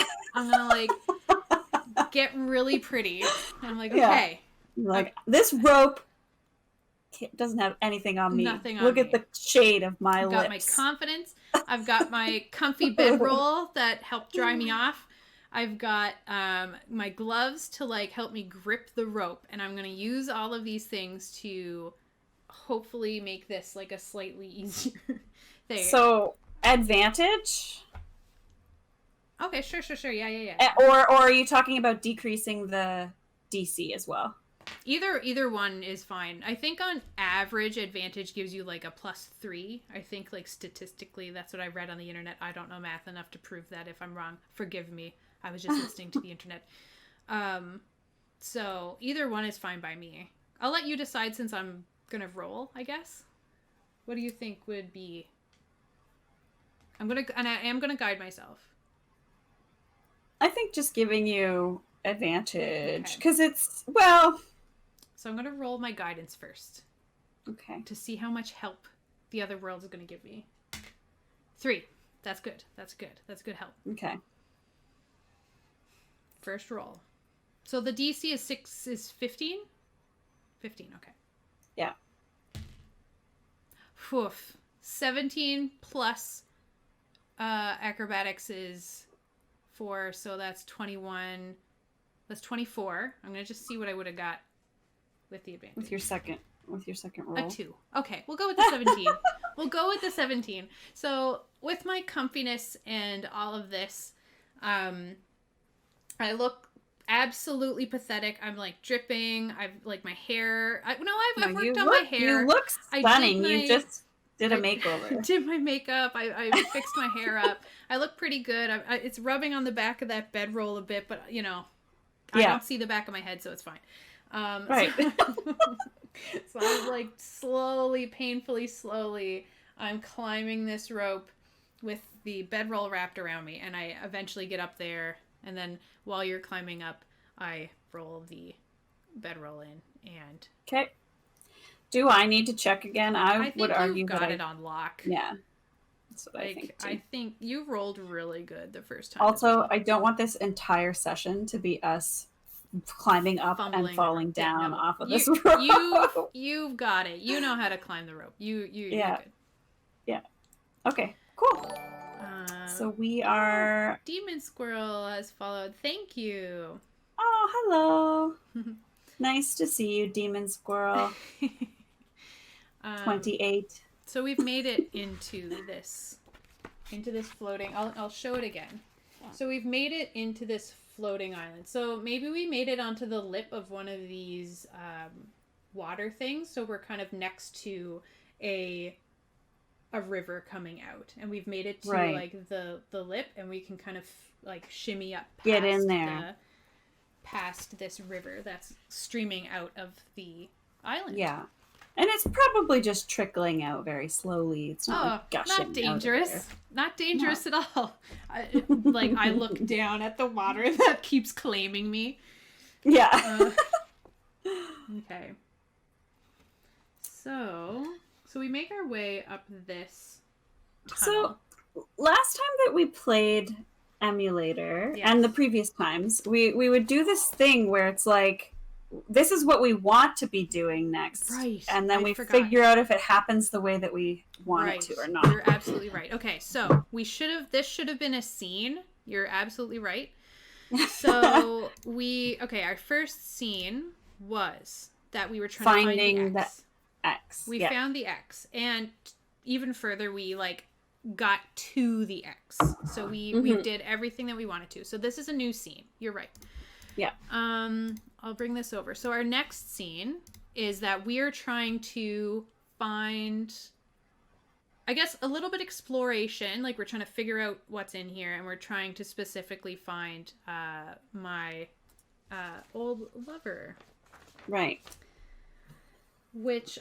get really pretty. And I'm like, okay. Like this rope doesn't have anything on me. Nothing on Look me. at the shade of my lips. I've got my confidence. I've got my comfy bedroll that helped dry me off. I've got my gloves to like help me grip the rope, and I'm gonna use all of these things to hopefully make this like a slightly easier thing. So advantage. Okay, sure. Yeah. Or are you talking about decreasing the DC as well? Either one is fine. I think on average, advantage gives you like a +3. I think like statistically, that's what I read on the internet. I don't know math enough to prove that. If I'm wrong, forgive me. I was just listening to the internet. So either one is fine by me. I'll let you decide since I'm gonna roll, I guess. What do you think would be? I am gonna guide myself. I think just giving you advantage because it's well. So I'm gonna roll my guidance first. Okay. To see how much help the other world is gonna give me. 3. That's good. That's good help. Okay. First roll. So the DC is 15? 15, okay. Yeah. Woof. 17 plus acrobatics is 4, so that's 21. That's 24. I'm going to just see what I would have got with the advantage. With your second roll. A 2. Okay, we'll go with the 17. We'll go with the 17. So with my comfiness and all of this, I look absolutely pathetic. I'm like dripping. I've like my hair. I've worked on my hair. You look stunning. You just did a makeover. Did my makeup. I fixed my hair up. I look pretty good. It's rubbing on the back of that bedroll a bit, but you know, I don't see the back of my head, so it's fine. Right. So I'm like slowly, painfully slowly, I'm climbing this rope with the bedroll wrapped around me, and I eventually get up there. And then while you're climbing up, I roll the bedroll in. And okay. Do I need to check again? I would argue you've got it on lock. Yeah. That's what I think too. I think you rolled really good the first time. Also, I don't want this entire session to be us climbing up and falling down off of this rope. You've got it. You know how to climb the rope. You're good. Yeah. Okay. Cool. So we are... Demon Squirrel has followed. Thank you. Oh, hello. Nice to see you, Demon Squirrel. 28. So we've made it into this floating... I'll show it again. So we've made it into this floating island. So maybe we made it onto the lip of one of these water things. So we're kind of next to a river coming out, and we've made it to like the lip, and we can kind of like shimmy up past, get in there past this river that's streaming out of the island. Yeah, and it's probably just trickling out very slowly. It's not like gushing. Not dangerous at all. I look down at the water that keeps claiming me. Yeah. Okay. So we make our way up this tunnel. So last time that we played Emulator, and the previous times, we would do this thing where it's like, this is what we want to be doing next. Right. And then we figure out if it happens the way that we want it to or not. You're absolutely right. Okay, so this should have been a scene. You're absolutely right. So our first scene was that we were trying to find the X. X. We found the X, and even further, we like got to the X. So we did everything that we wanted to. So this is a new scene. You're right. Yeah. I'll bring this over. So our next scene is that we're trying to find, I guess, a little bit exploration. Like we're trying to figure out what's in here, and we're trying to specifically find my old lover. Right. Which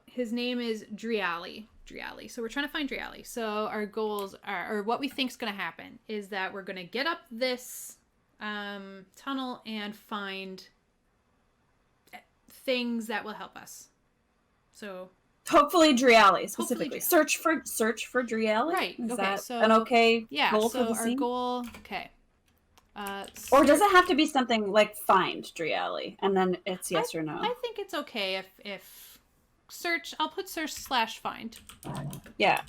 his name is Driali. Driali. So we're trying to find Driali. So our goals are, or what we think is going to happen, is that we're going to get up this tunnel and find things that will help us. So hopefully Driali specifically. Driali. Search for Driali. Right. Is okay. that So an okay So goal for the our scene? goal. Okay. Or does it have to be something like find Driali and then it's yes or no? I think it's okay if search. I'll put search/find. Yeah.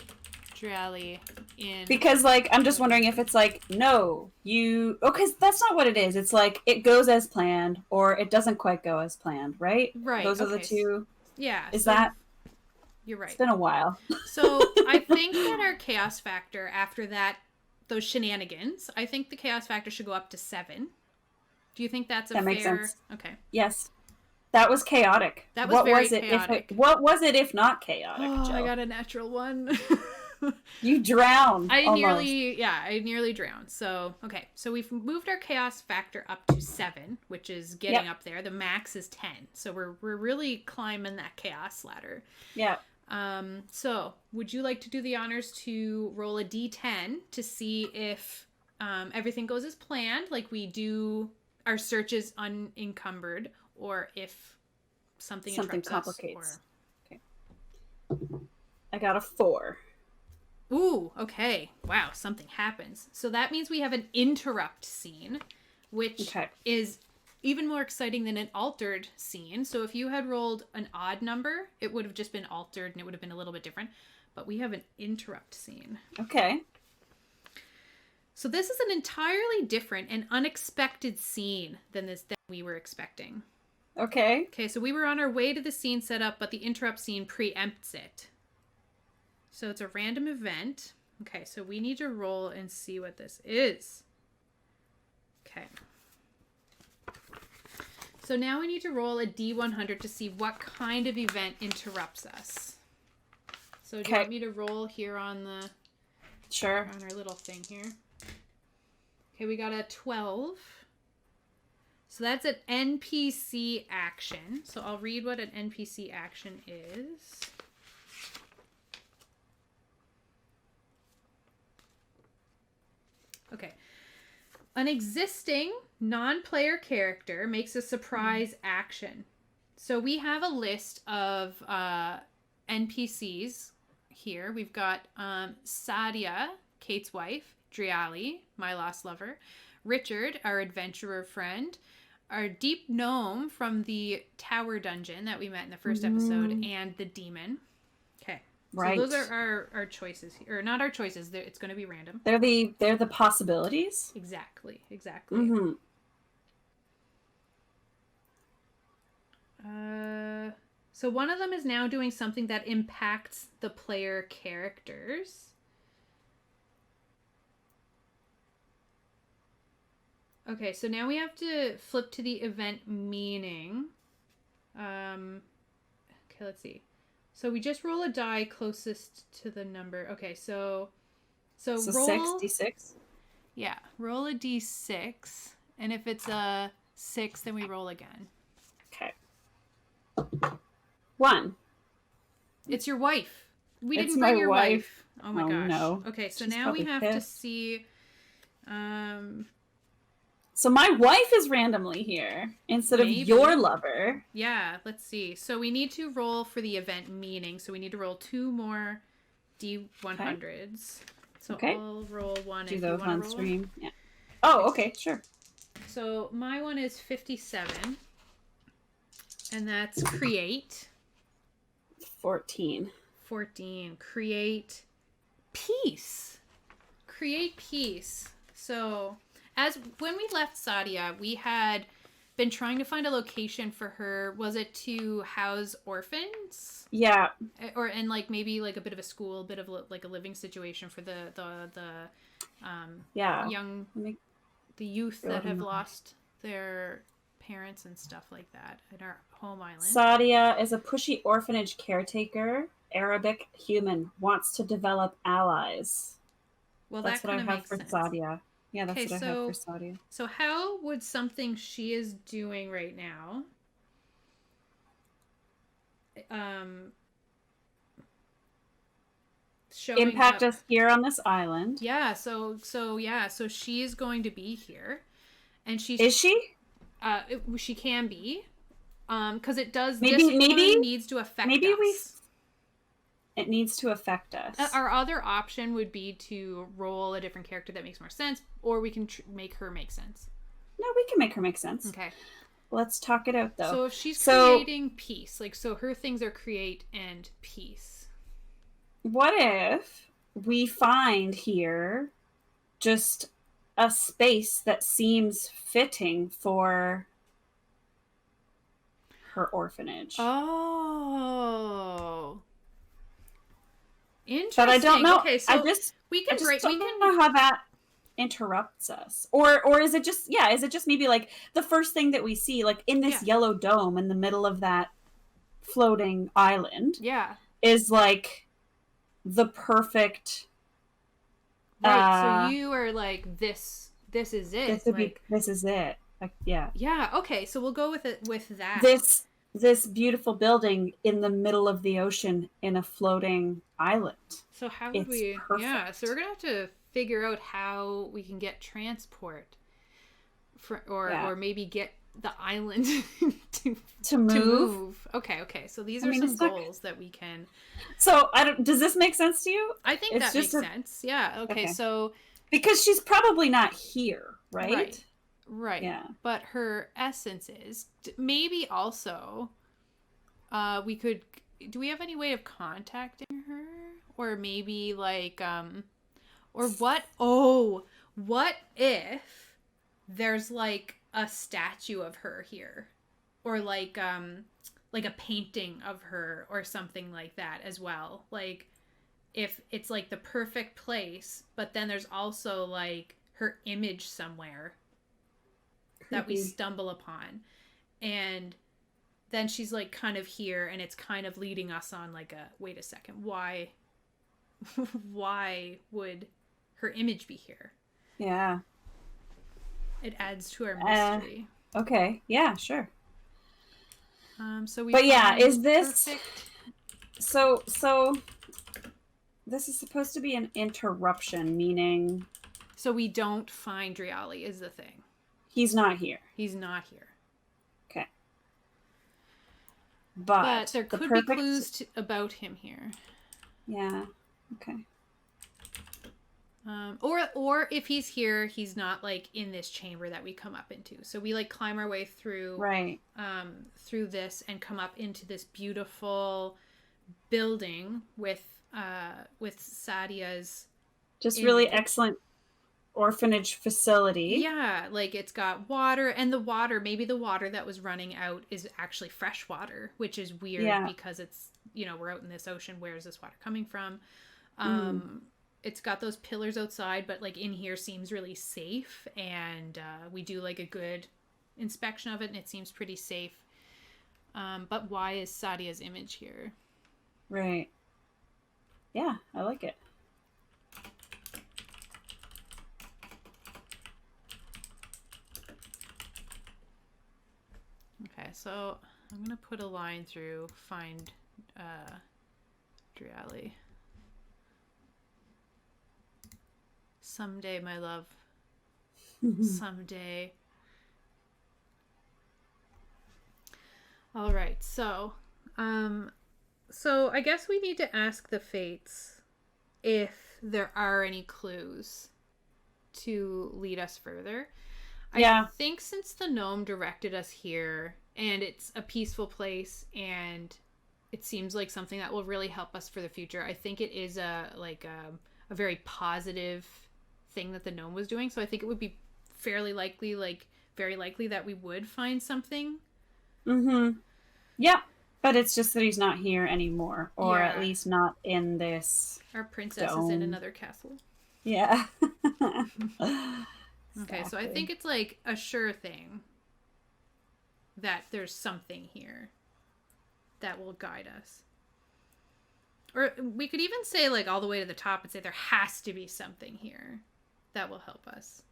Driali in. Because like I'm just wondering if it's like no, you because that's not what it is. It's like it goes as planned or it doesn't quite go as planned, right? Right. Those are the two. Yeah. Is that? You're right. It's been a while. So I think that our chaos factor after those shenanigans, I think the chaos factor should go up to 7. Do you think that makes sense? Okay. Yes. That was chaotic. That was very chaotic. What was it if not chaotic, Oh, Jill? I got a natural 1. You drowned. I nearly drowned. So, okay. So we've moved our chaos factor up to 7, which is getting up there. The max is 10. So we're really climbing that chaos ladder. Yeah. So would you like to do the honors to roll a d10 to see if everything goes as planned, like we do our searches unencumbered, or if something complicates? Okay. I got a 4. Ooh, okay. Wow, something happens. So that means we have an interrupt scene, which is even more exciting than an altered scene. So if you had rolled an odd number, it would have just been altered and it would have been a little bit different. But we have an interrupt scene. Okay. So this is an entirely different and unexpected scene than we were expecting. Okay. Okay, so we were on our way to the scene setup, but the interrupt scene preempts it. So it's a random event. Okay, so we need to roll and see what this is. Okay. So now we need to roll a D100 to see what kind of event interrupts us. So do you want me to roll here on the... Sure. On our little thing here. Okay, we got a 12. So that's an NPC action. So I'll read what an NPC action is. Okay. An existing non-player character makes a surprise action. So we have a list of NPCs here. We've got Sadia, Kate's wife, Driali, my lost lover, Richard, our adventurer friend, our deep gnome from the tower dungeon that we met in the first episode, and the demon. Okay. Right. So those are our choices here. Or not our choices. It's going to be random. They're the possibilities? Exactly. Mm-hmm. So one of them is now doing something that impacts the player characters. Okay, so now we have to flip to the event meaning. Okay, let's see. So we just roll a die closest to the number. Okay, so roll 6d6. Yeah, roll a d6, and if it's a 6, then we roll again. Okay. 1. It's your wife. We didn't bring your wife. Oh my gosh. No. Okay, so She's now we have to pissed. see. So my wife is randomly here instead of your lover. Yeah, let's see. So we need to roll for the event meaning. So we need to roll 2 more D100s. Okay. So I'll roll 1 Do if those you want on to roll. stream. Yeah. Oh, okay, sure. So my one is 57. And that's create. 14. 14. Create peace. Create peace. So when we left Sadia, we had been trying to find a location for her. Was it to house orphans? Yeah. And like maybe like a bit of a school, a bit of like a living situation for the young the youth that have lost their parents and stuff like that in our home island. Sadia is a pushy orphanage caretaker, Arabic human, wants to develop allies. Well, that's what I have for Sadia. Yeah, that's what I have for Sadia. So how would something she is doing right now showing impact up. us here on this island. Yeah, so she's going to be here, and Is she? She can be, because it does. Maybe needs to affect us. It needs to affect us. Our other option would be to roll a different character that makes more sense, or we can make her make sense. No, we can make her make sense. Okay. Let's talk it out, though. So if she's creating peace, like, so her things are create and peace. What if we find here just a space that seems fitting for her orphanage? Oh. Interesting. But I don't know. Okay, so we can know how that interrupts us, or is it just maybe like the first thing that we see, like in this yellow dome in the middle of that floating island, is like the perfect, right? So you are like, this is it. This is it. Like, yeah. Okay, so we'll go with it with that. This beautiful building in the middle of the ocean in a floating island. So how would we? Perfect. Yeah. So we're gonna have to figure out how we can get transport, or maybe get the island to move. Okay. So these are some goals that we can. So does this make sense to you? I think that makes sense. Yeah. Okay. So because she's probably not here, right? Right. Yeah. But her essence is maybe also. We could. Do we have any way of contacting her, or maybe like or what? Oh, what if there's like a statue of her here, or like a painting of her or something like that as well. Like if it's like the perfect place, but then there's also like her image somewhere that we stumble upon, and then she's like kind of here, and it's kind of leading us on like wait a second, why would her image be here? Yeah. It adds to our mystery. Okay. Yeah, sure. So we. But yeah, is this perfect? So this is supposed to be an interruption, meaning. So we don't find Driali is the thing. He's not here. Okay. But there could be clues about him here. Yeah. Okay. Or if he's here, he's not like in this chamber that we come up into. So we like climb our way through through this and come up into this beautiful building with Sadia's just really excellent orphanage facility. Yeah, like it's got water, and maybe the water that was running out is actually fresh water, which is weird because it's, we're out in this ocean. Where is this water coming from? It's got those pillars outside, but like in here seems really safe, and we do like a good inspection of it, and it seems pretty safe. But why is Sadia's image here? Right. Yeah, I like it. Okay, so I'm going to put a line through find Driali. Someday, my love. Someday. All right, so I guess we need to ask the fates if there are any clues to lead us further. I think since the gnome directed us here, and it's a peaceful place, and it seems like something that will really help us for the future, I think it is a very positive thing that the gnome was doing. So I think it would be very likely that we would find something. Mm-hmm. Yeah, but it's just that he's not here anymore, or at least not in this. Our princess is in another castle. Yeah. Okay, so I think it's like a sure thing that there's something here that will guide us. Or we could even say like all the way to the top and say there has to be something here that will help us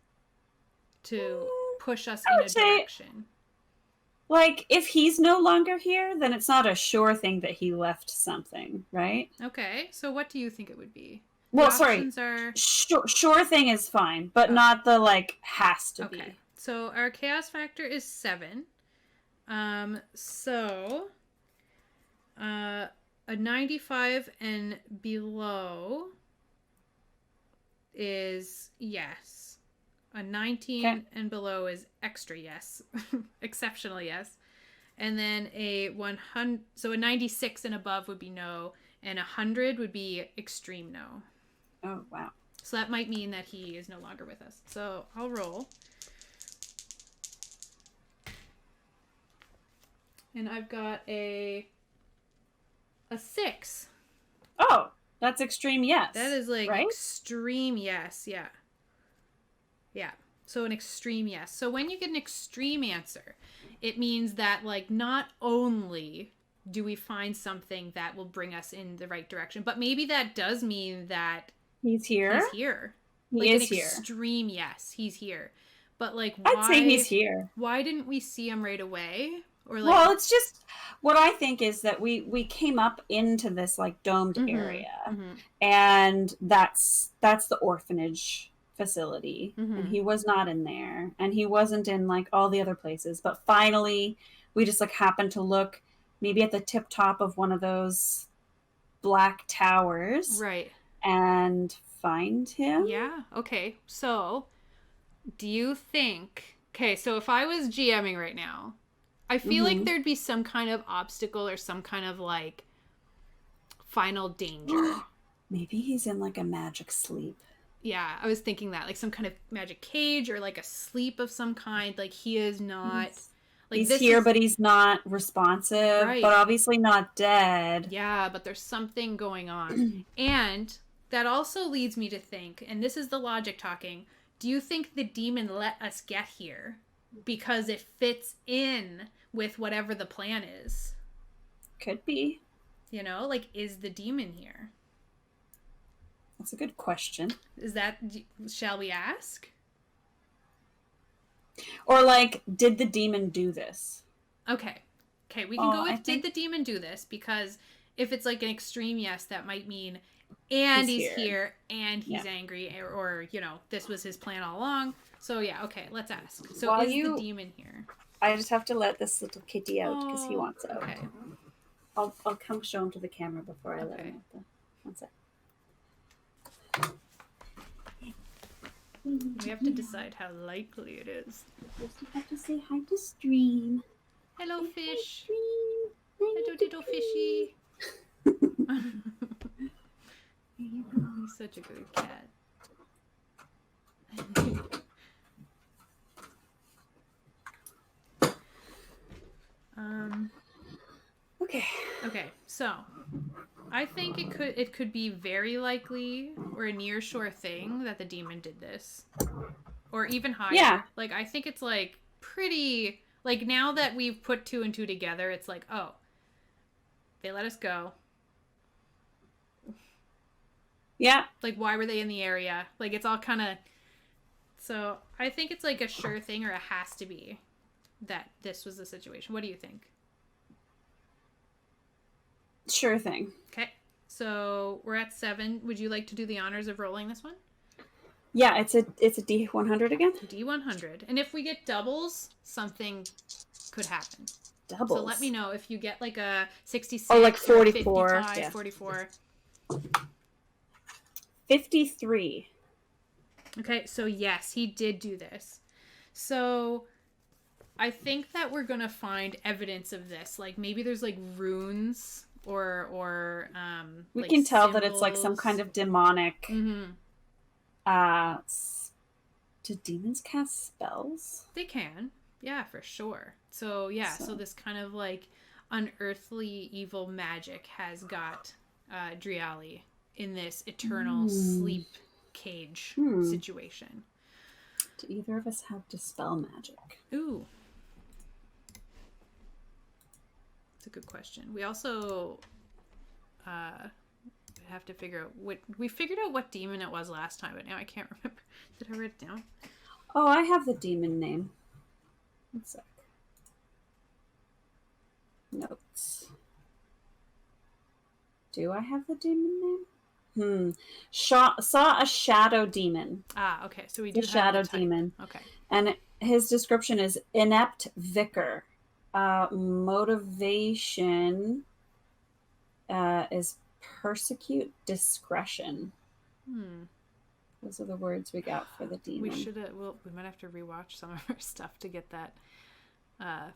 to push us in a direction. Like, if he's no longer here, then it's not a sure thing that he left something, right? Okay, so what do you think it would be? Well, The sorry. options are... Sure thing is fine, but not the, like, has to Okay, be. so our chaos factor is 7. So... a 95 and below is yes. A 19 and below is extra yes. Exceptional yes. And then a 100, so a 96 and above would be no, and 100 would be extreme no. Oh, wow. So that might mean that he is no longer with us. So I'll roll. And I've got a 6. Oh, that's extreme yes. That is like right? Extreme yes, yeah. Yeah. So an extreme yes. So when you get an extreme answer, it means that like not only do we find something that will bring us in the right direction, but maybe that does mean that he's here. He's here. He like is an here. Extreme yes, he's here. But like why I'd say he's here. Why didn't we see him right away? Or like, well, it's just what I think is that we came up into this like domed area, and that's the orphanage facility, and he was not in there, and he wasn't in like all the other places, but finally we just like happened to look maybe at the tip top of one of those black towers, right, and find him. Yeah. Okay. So do you think, okay, so if I was GMing right now, I feel like there'd be some kind of obstacle or some kind of like final danger. Maybe he's in like a magic sleep. Yeah, I was thinking that, like some kind of magic cage or like a sleep of some kind. Like he is not like he's here, but he's not responsive, right. But obviously not dead. Yeah, but there's something going on. And that also leads me to think, and this is the logic talking, do you think the demon let us get here because it fits in with whatever the plan is? Could be. You know, like, is the demon here? That's a good question. Is that, shall we ask? Or like, did the demon do this? Okay, we can go with did the demon do this, because if it's like an extreme yes, that might mean and he's here and he's angry, or you know, this was his plan all along. So yeah, okay, let's ask. So is the demon here? I just have to let this little kitty out because he wants out. Okay. I'll come show him to the camera before I let him out. One sec. We have to decide how likely it is. First you have to say hi to Stream. Hello, fish. Stream. Hello, little fishy. He's such a good cat. Okay, so I think it could be very likely or a near sure thing that the demon did this, or even higher. Yeah. Like I think it's like pretty, like now that we've put 2 and 2 together, it's like, oh, they let us go. Yeah. Like why were they in the area? Like it's all kind of. So I think it's like a sure thing, or it has to be that this was the situation. What do you think? Sure thing. Okay, so we're at 7. Would you like to do the honors of rolling this one? Yeah, it's a D100 again. D100, and if we get doubles, something could happen. Doubles. So let me know if you get like a 66 or like 44, 55, yeah. 44. 53. Okay, so yes, he did do this. So I think that we're gonna find evidence of this. Like maybe there's like runes. Or we like can tell symbols. that it's like some kind of demonic. Do demons cast spells? They can, yeah, for sure. So yeah, so this kind of like unearthly evil magic has got Driali in this eternal sleep cage situation. Do either of us have dispel magic? Ooh. It's a good question. We also have to figure out we figured out what demon it was last time, but now I can't remember. Did I write it down? Oh, I have the demon name. One sec. Do I have the demon name? Saw a shadow demon. Ah, okay. So we do The have shadow the type. demon. Okay. And his description is inept vicar. Motivation is persecute discretion. Those are the words we got for the demon. We should have. Well, we might have to rewatch some of our stuff to get that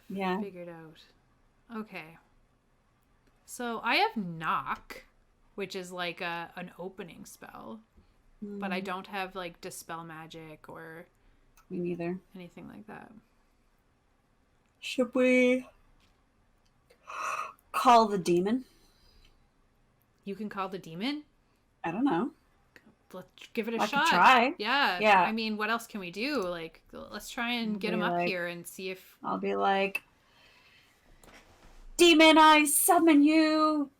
figured out. Okay. So I have knock, which is like an opening spell, but I don't have like dispel magic or me neither. Anything like that. Should we call the demon? You can call the demon? I don't know. Let's give it a I shot. Could try. Yeah. I mean, what else can we do? Like, let's try and get him up here and see if... I'll be like, demon, I summon you.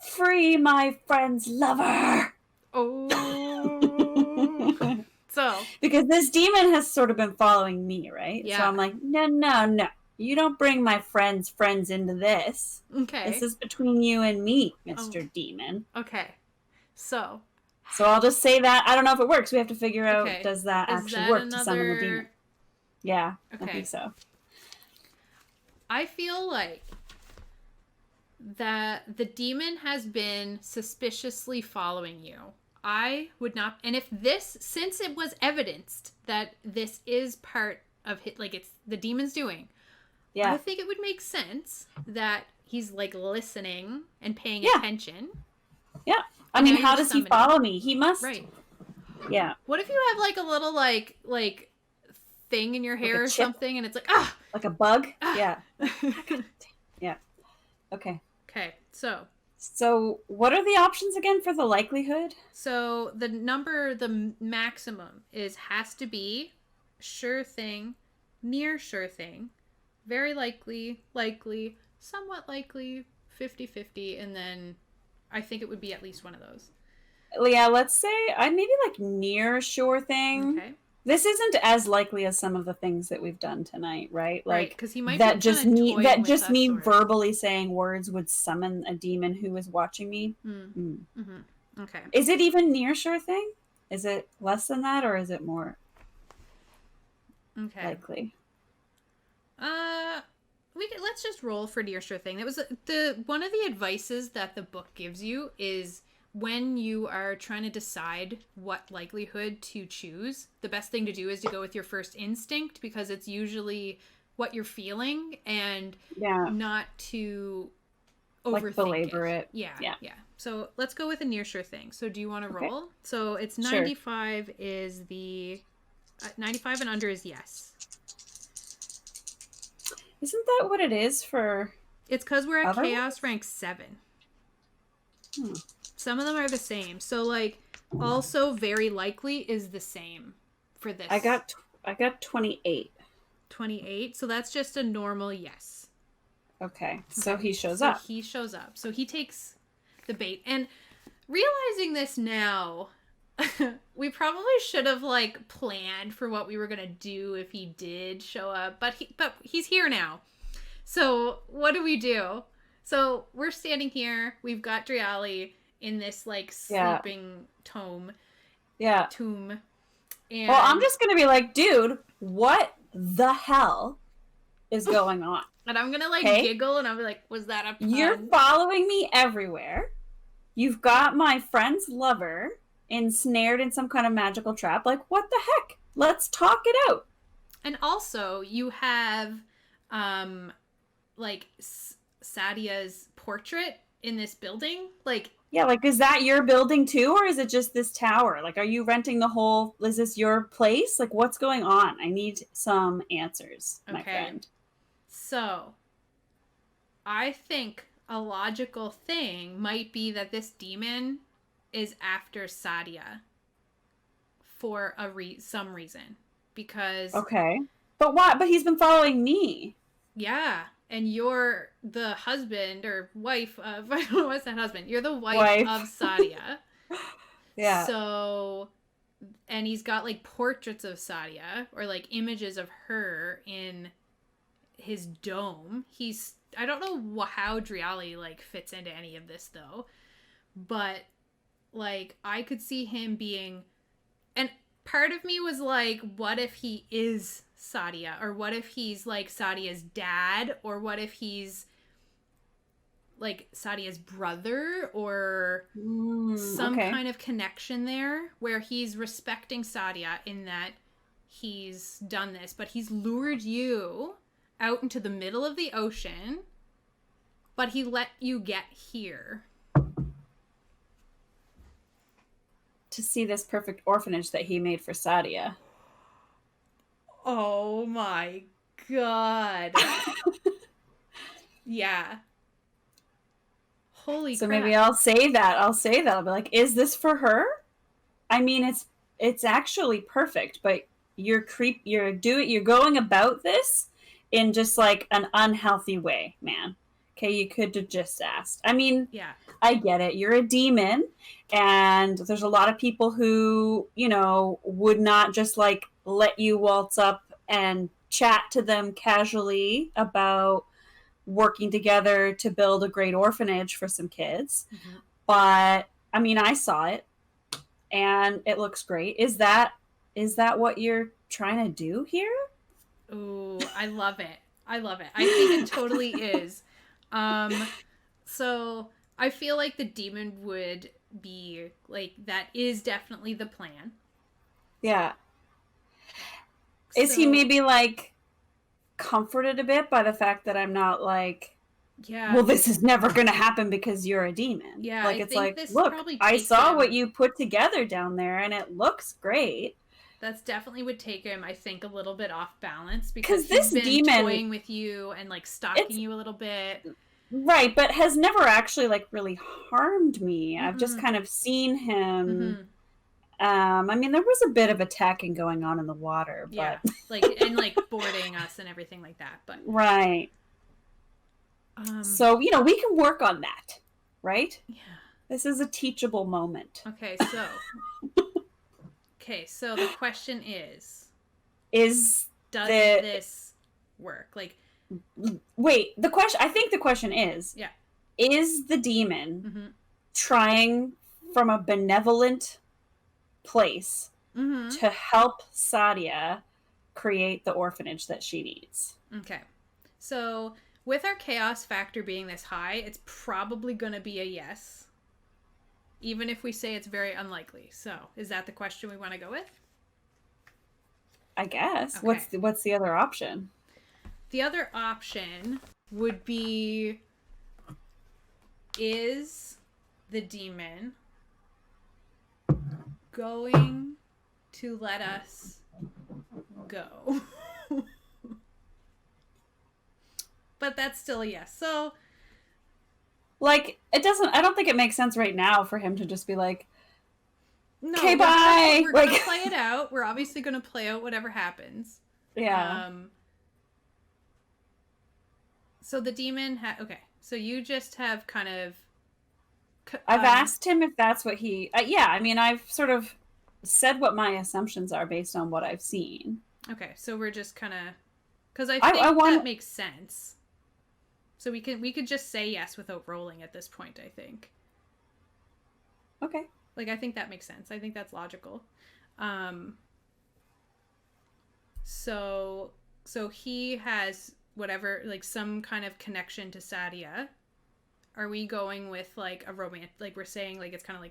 Free my friend's lover. Oh. So. Because this demon has sort of been following me, right? Yeah. So I'm like, no. You don't bring my friends into this. Okay. This is between you and me, Mr. Demon. Okay. So I'll just say that. I don't know if it works. We have to figure out, does that actually work to summon the demon? Yeah, okay. I think so. I feel like that the demon has been suspiciously following you. I would not... And if this... Since it was evidenced that this is part of... Like, it's the demon's doing... Yeah. I think it would make sense that he's, like, listening and paying attention. Yeah. I mean, how does he follow me? He must. Right. Yeah. What if you have, like, a little, like thing in your hair or something, and it's like, ah! Like a bug? Ah. Yeah. Yeah. Okay. Okay, so what are the options again for the likelihood? So the maximum has to be sure thing, near sure thing, very likely, somewhat likely, 50-50, and then I think it would be at least one of those. Yeah, let's say maybe like near sure thing. Okay. This isn't as likely as some of the things that we've done tonight, right? Like, because he might that just me verbally saying words would summon a demon who is watching me. Mm-hmm. Okay. Is it even near sure thing? Is it less than that, or is it more? Okay. Likely. Let's just roll for near sure thing. That was one of the advices that the book gives you is when you are trying to decide what likelihood to choose, the best thing to do is to go with your first instinct, because it's usually what you're feeling, and not to overthink belabor it. Yeah. So let's go with a near sure thing. So do you want to roll? So it's 95 is the 95 and under is yes. Isn't that what it is for? It's because we're at chaos rank 7. Some of them are the same. So, like, also very likely is the same for this. I got 28. 28. So that's just a normal yes. Okay. So he shows up. He shows up. So he takes the bait. And realizing this now, we probably should have, like, planned for what we were going to do if he did show up. But he's here now. So what do? So we're standing here. We've got Driali in this, like, sleeping tomb. Yeah. Tomb. And... Well, I'm just going to be like, dude, what the hell is going on? And I'm going to, like, giggle, and I'll be like, was that a pun? You're following me everywhere. You've got my friend's lover ensnared in some kind of magical trap. Like, what the heck? Let's talk it out. And also, you have, like, Sadia's portrait in this building. Like, yeah, like, is that your building too, or is it just this tower? Like, are you renting the whole, is this your place? Like, what's going on? I need some answers, my friend. So, I think a logical thing might be that this demon is after Sadia for some reason, because but why? But he's been following me. Yeah, and you're the husband or wife of I don't know what's that husband. You're the wife of Sadia. Yeah. So, and he's got like portraits of Sadia or like images of her in his dome. He's I don't know how Driali like fits into any of this though, but like I could see him being, and part of me was like, what if he is Sadia, or what if he's like Sadia's dad, or what if he's like Sadia's brother, or some kind of connection there where he's respecting Sadia in that he's done this, but he's lured you out into the middle of the ocean, but he let you get here to see this perfect orphanage that he made for Sadia. Oh my god. Yeah. Holy so crap. Maybe I'll say that. I'll be like, is this for her? I mean, it's actually perfect, but you're going about this in just like an unhealthy way, man. Okay, you could have just asked. I mean, yeah, I get it. You're a demon, and there's a lot of people who, you know, would not just like let you waltz up and chat to them casually about working together to build a great orphanage for some kids. Mm-hmm. But I mean, I saw it and it looks great. Is that what you're trying to do here? Ooh, I love it. I think it totally is. So I feel like the demon would be like, that is definitely the plan. Yeah. Is he maybe like comforted a bit by the fact that I'm not like, yeah, well, this is never going to happen because you're a demon. Yeah, like, it's like, look, I saw what you put together down there and it looks great. That's definitely would take him, I think, a little bit off balance because he's been demon toying with you and like stalking you a little bit. Right, but has never actually like really harmed me. Mm-hmm. I've just kind of seen him. Mm-hmm. I mean, there was a bit of attacking going on in the water, but yeah, like and like boarding us and everything like that. But right. So, you know, we can work on that, right? Yeah. This is a teachable moment. Okay, so the question is does this work? Like, wait, I think the question is, yeah, is the demon trying from a benevolent place to help Sadia create the orphanage that she needs? Okay. So with our chaos factor being this high, it's probably going to be a yes. Even if we say it's very unlikely. So, is that the question we want to go with? I guess. Okay. What's the other option? The other option would be, is the demon going to let us go? But that's still a yes. So, like, I don't think it makes sense right now for him to just be like, okay, bye. We're going to play it out. We're obviously going to play out whatever happens. Yeah. So the demon okay. So you just have kind of I've asked him if that's what he yeah, I mean, I've sort of said what my assumptions are based on what I've seen. Okay, so we're just kind of, because I think that makes sense. So we could just say yes without rolling at this point, I think. Okay. Like, I think that makes sense. I think that's logical. So he has whatever, like, some kind of connection to Sadia. Are we going with like a romantic, like we're saying like it's kind of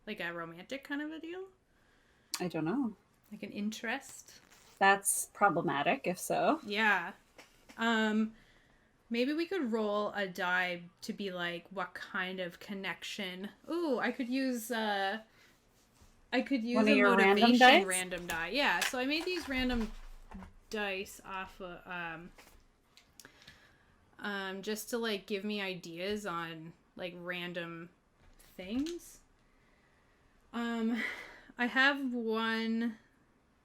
like a romantic kind of a deal? I don't know. Like an interest? That's problematic if so. Yeah. Maybe we could roll a die to be like, what kind of connection? Ooh, I could use a motivation random die. Yeah, so I made these random dice off of just to like give me ideas on like random things. I have one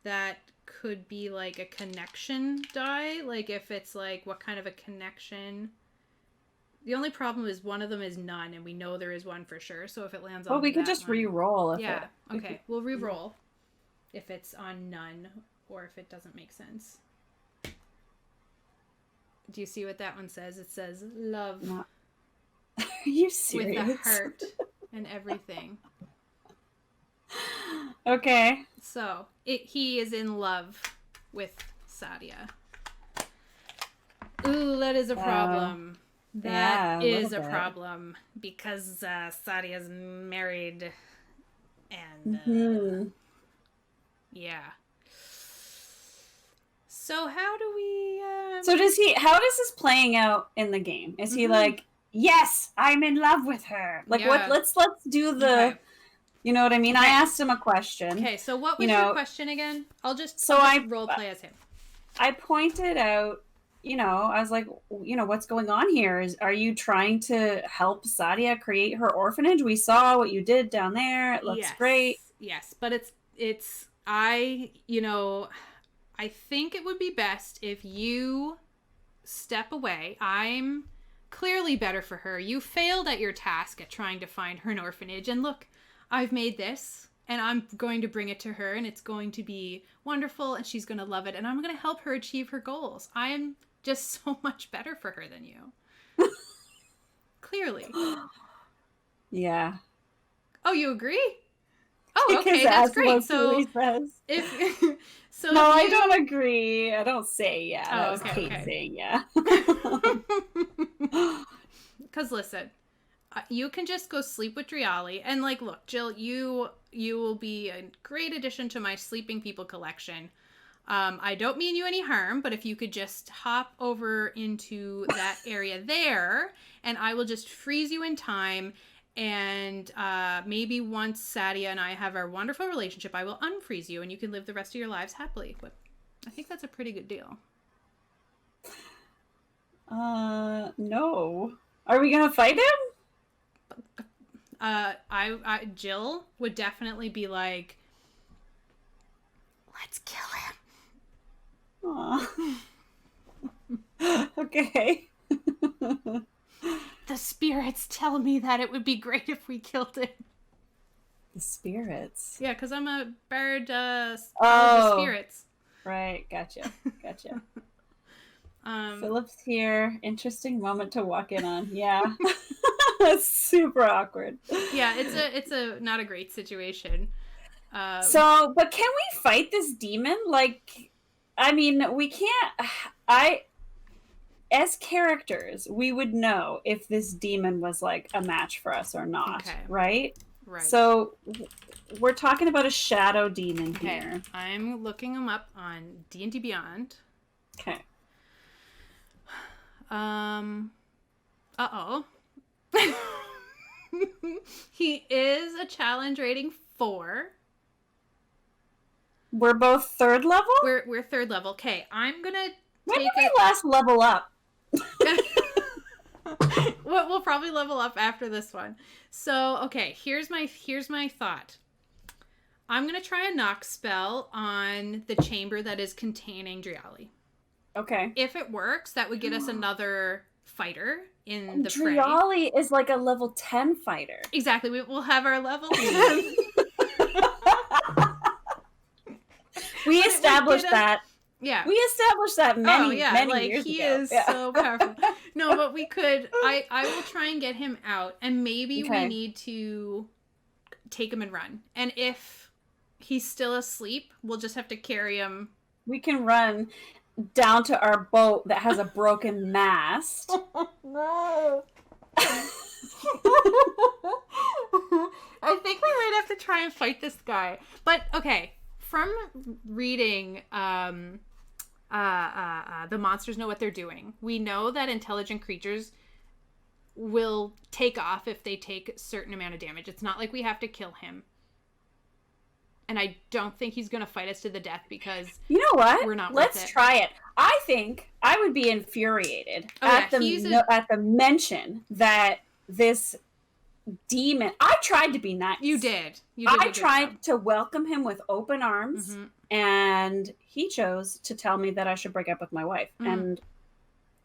that could be like a connection die, like if it's like what kind of a connection. The only problem is one of them is none, and we know there is one for sure, so if it lands on well, we could just re-roll. Okay, we'll re-roll if it's on none or if it doesn't make sense. Do you see what that one says? It says love. Not... Are you serious? With a heart and everything. Okay. So, he is in love with Sadia. Ooh, that is a problem. That is a problem because Sadia's married and yeah. So how do we So how does this playing out in the game? Is he like, yes, I'm in love with her? Like what let's do the you know what I mean? I asked him a question. Okay, so what was your question again? I'll just role play as him. I pointed out, I was like, what's going on here? Are you trying to help Sadia create her orphanage? We saw what you did down there. It looks great. Yes, but I think it would be best if you step away. I'm clearly better for her. You failed at your task at trying to find her an orphanage. And look, I've made this and I'm going to bring it to her and it's going to be wonderful and she's going to love it. And I'm going to help her achieve her goals. I am just so much better for her than you. Clearly. Yeah. Oh, you agree? Oh, okay, that's great. So I don't agree. I don't say yeah. That was Kate saying yeah. Because listen, you can just go sleep with Driali, and look, Jill, you will be a great addition to my sleeping people collection. I don't mean you any harm, but if you could just hop over into that area there, and I will just freeze you in time. And maybe once Sadia and I have our wonderful relationship, I will unfreeze you and you can live the rest of your lives happily. But I think that's a pretty good deal. No. Are we going to fight him? Jill would definitely be like, let's kill him. Okay. The spirits tell me that it would be great if we killed him. The spirits? Yeah, because I'm a bard of the spirits. Right, gotcha. Philip's here. Interesting moment to walk in on. Yeah. That's super awkward. Yeah, it's a not a great situation. But can we fight this demon? We can't... As characters, we would know if this demon was a match for us or not, right? Right. So we're talking about a shadow demon here. I'm looking him up on D&D Beyond. Okay. He is a challenge rating 4. We're both 3rd level? We're 3rd level. Okay, I'm gonna When did we last level up? We'll probably level up after this one. So, okay, here's my thought. I'm going to try a knock spell on the chamber that is containing Driali. Okay. If it works, that would get us another fighter in the fray. Driali is like a level 10 fighter. Exactly. We'll have our level 10. We established that. Yeah. We established that many years ago. He is so powerful. No, but we could... I will try and get him out, and maybe we need to take him and run. And if he's still asleep, we'll just have to carry him. We can run down to our boat that has a broken mast. No. I think we might have to try and fight this guy. But, okay, from reading... the monsters know what they're doing. We know that intelligent creatures will take off if they take a certain amount of damage. It's not like we have to kill him. And I don't think he's going to fight us to the death because you know what? We're not. Let's try it. I think I would be infuriated at the mention that this demon. I tried to be nice. You did. I tried to welcome him with open arms. Mm-hmm. And he chose to tell me that I should break up with my wife. Mm. And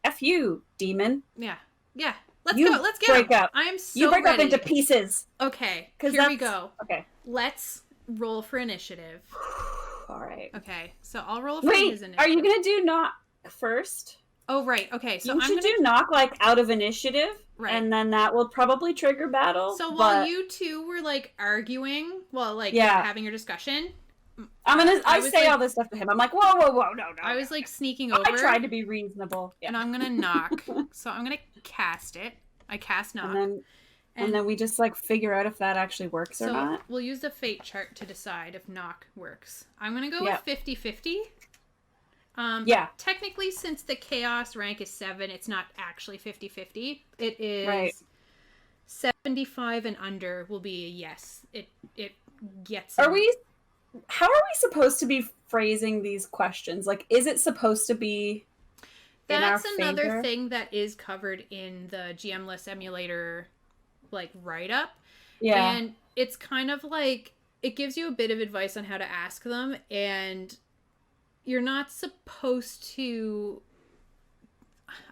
F you, demon. Yeah. Let's go. Let's get break up. I am so You break ready. up into pieces. Okay. Here we go. Okay. Let's roll for initiative. All right. Okay. So I'll roll for his initiative. Are you going to do not first? Oh, right. Okay, so You should do knock like out of initiative, right, and then that will probably trigger battle. so but while you two were like arguing, well, like yeah, having your discussion, I was say like, all this stuff to him. I'm like, whoa, whoa, whoa, no, no, I no. was like sneaking I over, tried to be reasonable. Yeah. and I'm gonna knock. So I'm gonna cast it. I cast knock, and then we just like figure out if that actually works or so not. we'll use the fate chart to decide if knock works. I'm gonna go Yep. with 50-50. Yeah. Technically, since the chaos rank is 7, it's not actually 50-50. It is Right. 75 and under will be a yes. It gets. How are we supposed to be phrasing these questions? Like, is it supposed to be in our That's another favor? thing that is covered in the GMless emulator like write-up. Yeah. And it's kind of like it gives you a bit of advice on how to ask them, and you're not supposed to,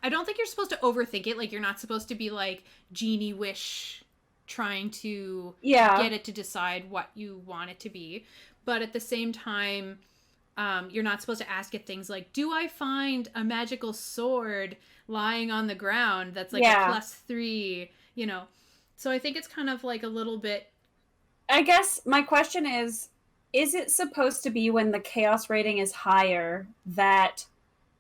I don't think you're supposed to overthink it. Like, you're not supposed to be like genie wish trying to get it to decide what you want it to be. But at the same time, you're not supposed to ask it things like, do I find a magical sword lying on the ground that's like a +3, you know? So I think it's kind of like a little bit. I guess my question is it supposed to be when the chaos rating is higher that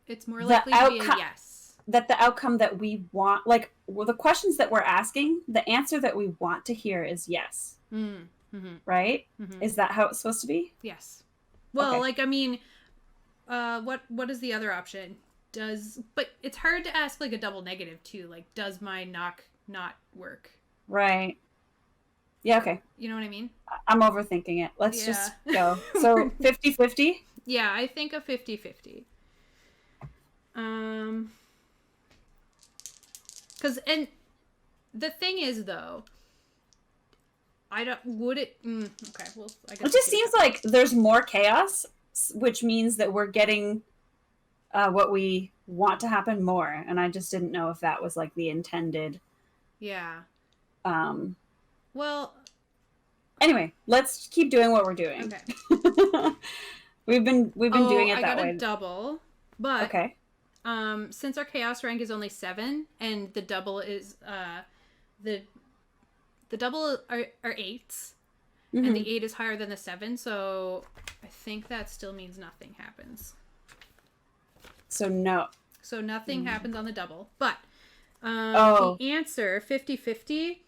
It's more likely to be a yes. That the outcome that we want, like, well, the questions that we're asking, the answer that we want to hear is yes. Mm-hmm. Right? Mm-hmm. Is that how it's supposed to be? Yes. Well, okay. like, I mean, what is the other option? But it's hard to ask like a double negative too. Like, does my knock not work? Right. Yeah, okay. You know what I mean? I'm overthinking it. Let's just go. So 50-50? Yeah, I think a 50-50. Because, and the thing is, though, I don't, would it, okay, well, I guess. It just seems like there's more chaos, which means that we're getting what we want to happen more. And I just didn't know if that was like the intended. Yeah. Well. Anyway, let's keep doing what we're doing. Okay. we've been doing it that way. I got a double, but okay. Since our chaos rank is only 7 and the double is the double are 8s, and the 8 is higher than the 7, so I think that still means nothing happens. So no. So nothing happens on the double, but the answer 50-50.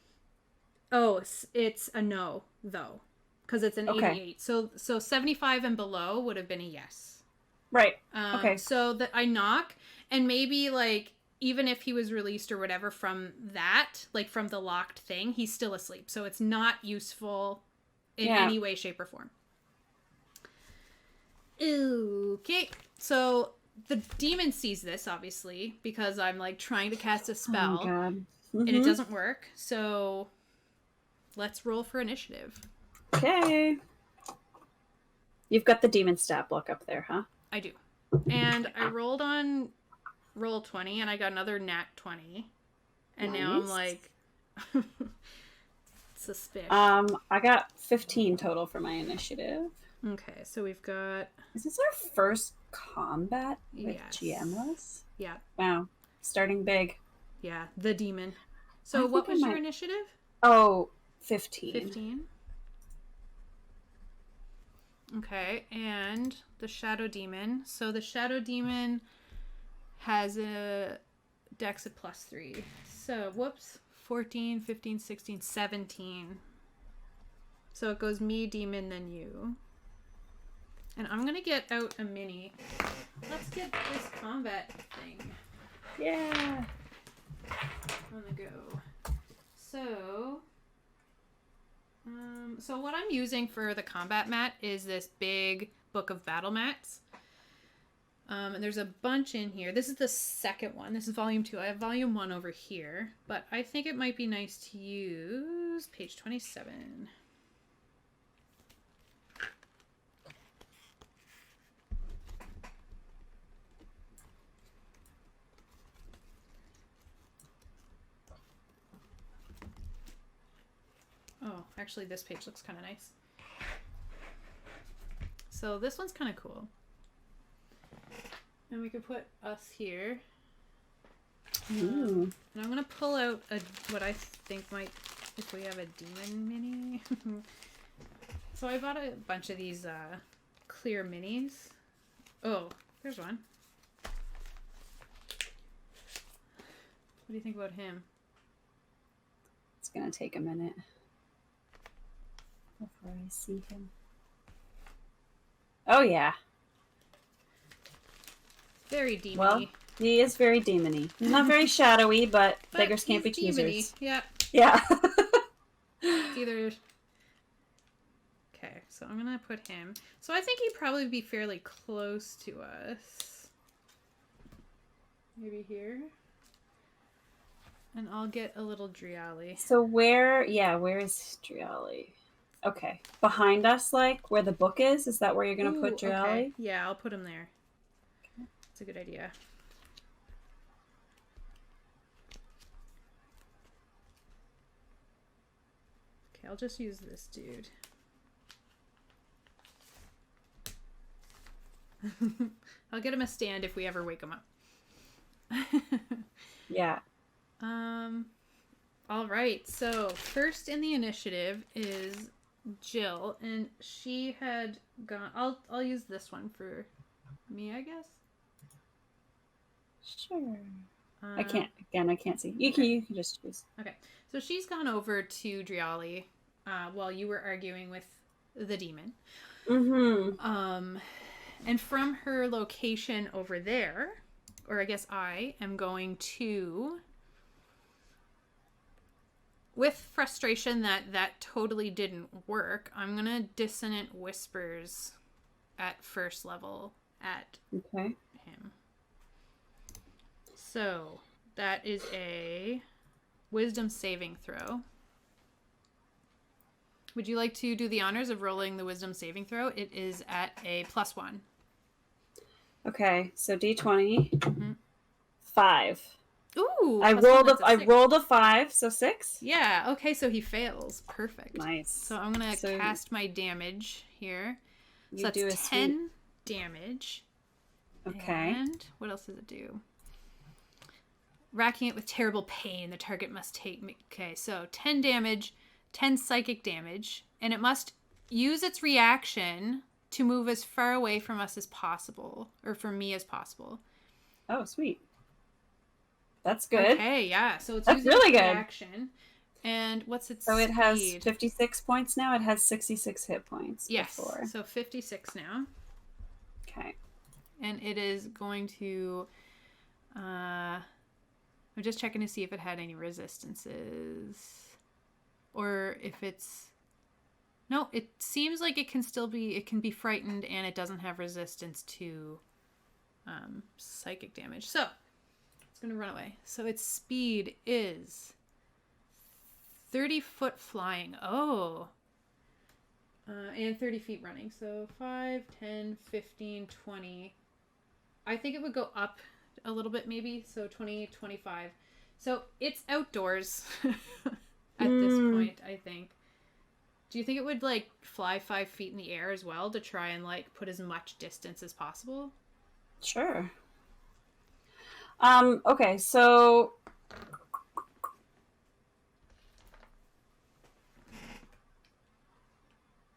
Oh, it's a no though, because it's an 88. So 75 and below would have been a yes. Right. Okay. So that I knock, and maybe like even if he was released or whatever from that, like from the locked thing, he's still asleep. So it's not useful in any way, shape, or form. Okay. So the demon sees this, obviously, because I'm like trying to cast a spell. Oh, God. And it doesn't work. So let's roll for initiative. Okay. You've got the demon stat block up there, huh? I do. And I rolled on Roll20 and I got another nat 20. And now I'm like suspicious. I got 15 total for my initiative. Okay, so we've got... Is this our first combat with GMless? Yeah. Wow. Starting big. Yeah, the demon. So what was your initiative? Oh, 15. 15. Okay, and the shadow demon. So the shadow demon has a dex of +3. So, whoops. 14, 15, 16, 17. So it goes me, demon, then you. And I'm going to get out a mini. Let's get this combat thing. Yeah. On the go. So what I'm using for the combat mat is this big book of battle mats. And there's a bunch in here. This is the second one. This is volume 2. I have volume 1 over here. But I think it might be nice to use page 27. Oh, actually this page looks kind of nice. So this one's kind of cool. And we could put us here. Ooh. And I'm gonna pull out what I think might, if we have a demon mini. So I bought a bunch of these clear minis. Oh, there's one. What do you think about him? It's gonna take a minute before I see him. Oh yeah. Very demony. Well, he is very demony. He's not very shadowy, but beggars can't be choosers. Yeah. Yeah. It's either. Okay, so I'm gonna put him. So I think he'd probably be fairly close to us. Maybe here. And I'll get a little Driali. So where is Driali? Okay. Behind us, like, where the book is? Is that where you're going to put Driali? Okay. Yeah, I'll put him there. Okay. That's a good idea. Okay, I'll just use this dude. I'll get him a stand if we ever wake him up. Yeah. All right. So first in the initiative is Jill, and she had gone. I'll use this one for me, I guess. Sure. I can't see. You can just choose. Okay. So she's gone over to Driali while you were arguing with the demon. Mm-hmm. And from her location over there, or I guess I am going to, with frustration that totally didn't work, I'm going to Dissonant Whispers at first level at him. So that is a wisdom saving throw. Would you like to do the honors of rolling the wisdom saving throw? It is at a +1. Okay, so D20, 5. Ooh! I rolled a 5, so 6. Yeah. Okay, so he fails. Perfect. Nice. So I'm gonna cast my damage here. So You that's 10 damage. Okay. And what else does it do? Racking it with terrible pain, the target must take. Okay, so 10 damage, 10 psychic damage, and it must use its reaction to move as far away from us as possible, or from me as possible. Oh, sweet. That's good. Okay, yeah. So it's That's using really its good. reaction. And what's its So it has speed? 56 points now. It has 66 hit points. Yes. Before. So 56 now. Okay. And it is going to... I'm just checking to see if it had any resistances. Or if it's... No, it seems like it can still be... It can be frightened and it doesn't have resistance to psychic damage. So, it's going to run away. So its speed is 30 foot flying. Oh. And 30 feet running. So 5, 10, 15, 20. I think it would go up a little bit maybe. So 20, 25. So it's outdoors at this point, I think. Do you think it would like fly 5 feet in the air as well to try and like put as much distance as possible? Sure. Okay, so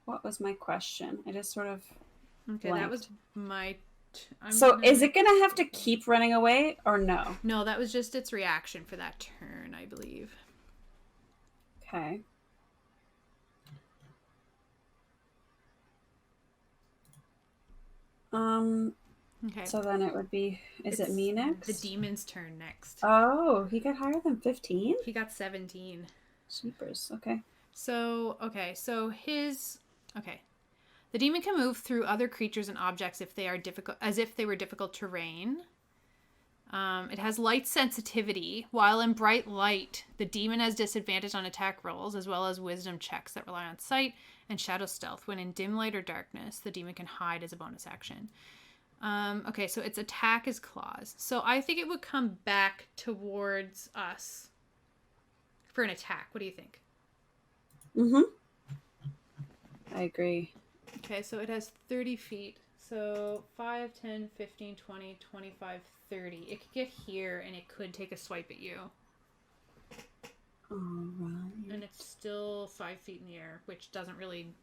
what was my question? I just sort of Okay, blanked. that was my... Is it going to have to keep running away or no? No, that was just its reaction for that turn, I believe. Okay. Okay. So then it would be... Is it me next? The demon's turn next. Oh, he got higher than 15? He got 17. Jeepers. Okay. So his... Okay. The demon can move through other creatures and objects if they are difficult, as if they were difficult terrain. It has light sensitivity. While in bright light, the demon has disadvantage on attack rolls, as well as wisdom checks that rely on sight and shadow stealth. When in dim light or darkness, the demon can hide as a bonus action. Okay, so its attack is claws. So I think it would come back towards us for an attack. What do you think? Mm-hmm. I agree. Okay, so it has 30 feet. So 5, 10, 15, 20, 25, 30. It could get here and it could take a swipe at you. Alright. And it's still 5 feet in the air, which doesn't really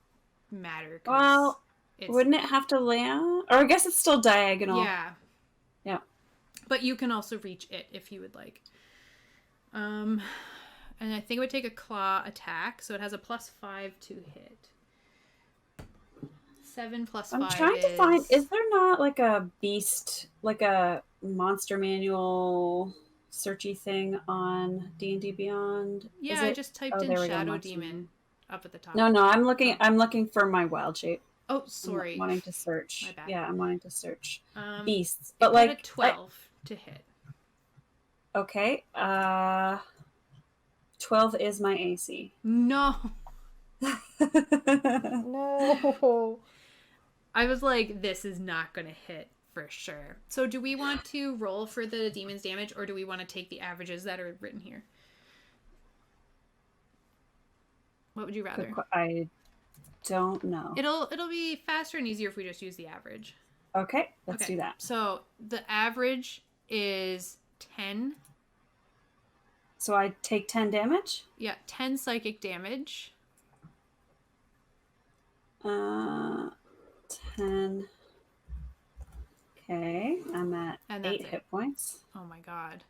matter. Well, wouldn't it have to land? Or I guess it's still diagonal. Yeah. Yeah. But you can also reach it if you would like. And I think it would take a claw attack, so it has a +5 to hit. 7 plus 5 I'm trying to find, is there not like a beast, like a monster manual searchy thing on D&D Beyond? Yeah, I just typed in Shadow Demon up at the top. No, I'm looking for my wild shape. Oh, sorry. I'm wanting to search. My bad. Yeah, I'm wanting to search beasts. But like a 12 to hit. Okay. 12 is my AC. No. No. I was like, this is not going to hit for sure. So do we want to roll for the demon's damage, or do we want to take the averages that are written here? What would you rather? I don't know. It'll be faster and easier if we just use the average. Okay, let's do that. So the average is 10. So I take 10 damage? Yeah, 10 psychic damage. 10. Okay, I'm at 8 hit points. Oh my god.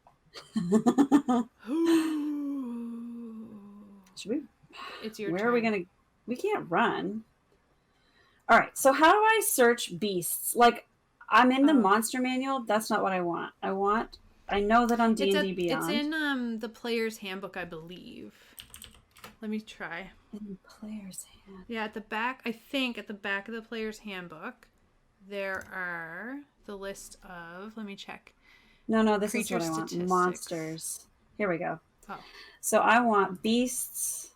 Should we? It's your turn. turn. Are we gonna? We can't run. All right. So how do I search beasts? Like, I'm in the monster manual. That's not what I want. I know that on D&D Beyond. It's in the player's handbook, I believe. Let me try. In the player's handbook. Yeah, at the back. I think at the back of the player's handbook, there are the list of. Let me check. No. This is what I want. Monsters. Here we go. Oh. So I want beasts.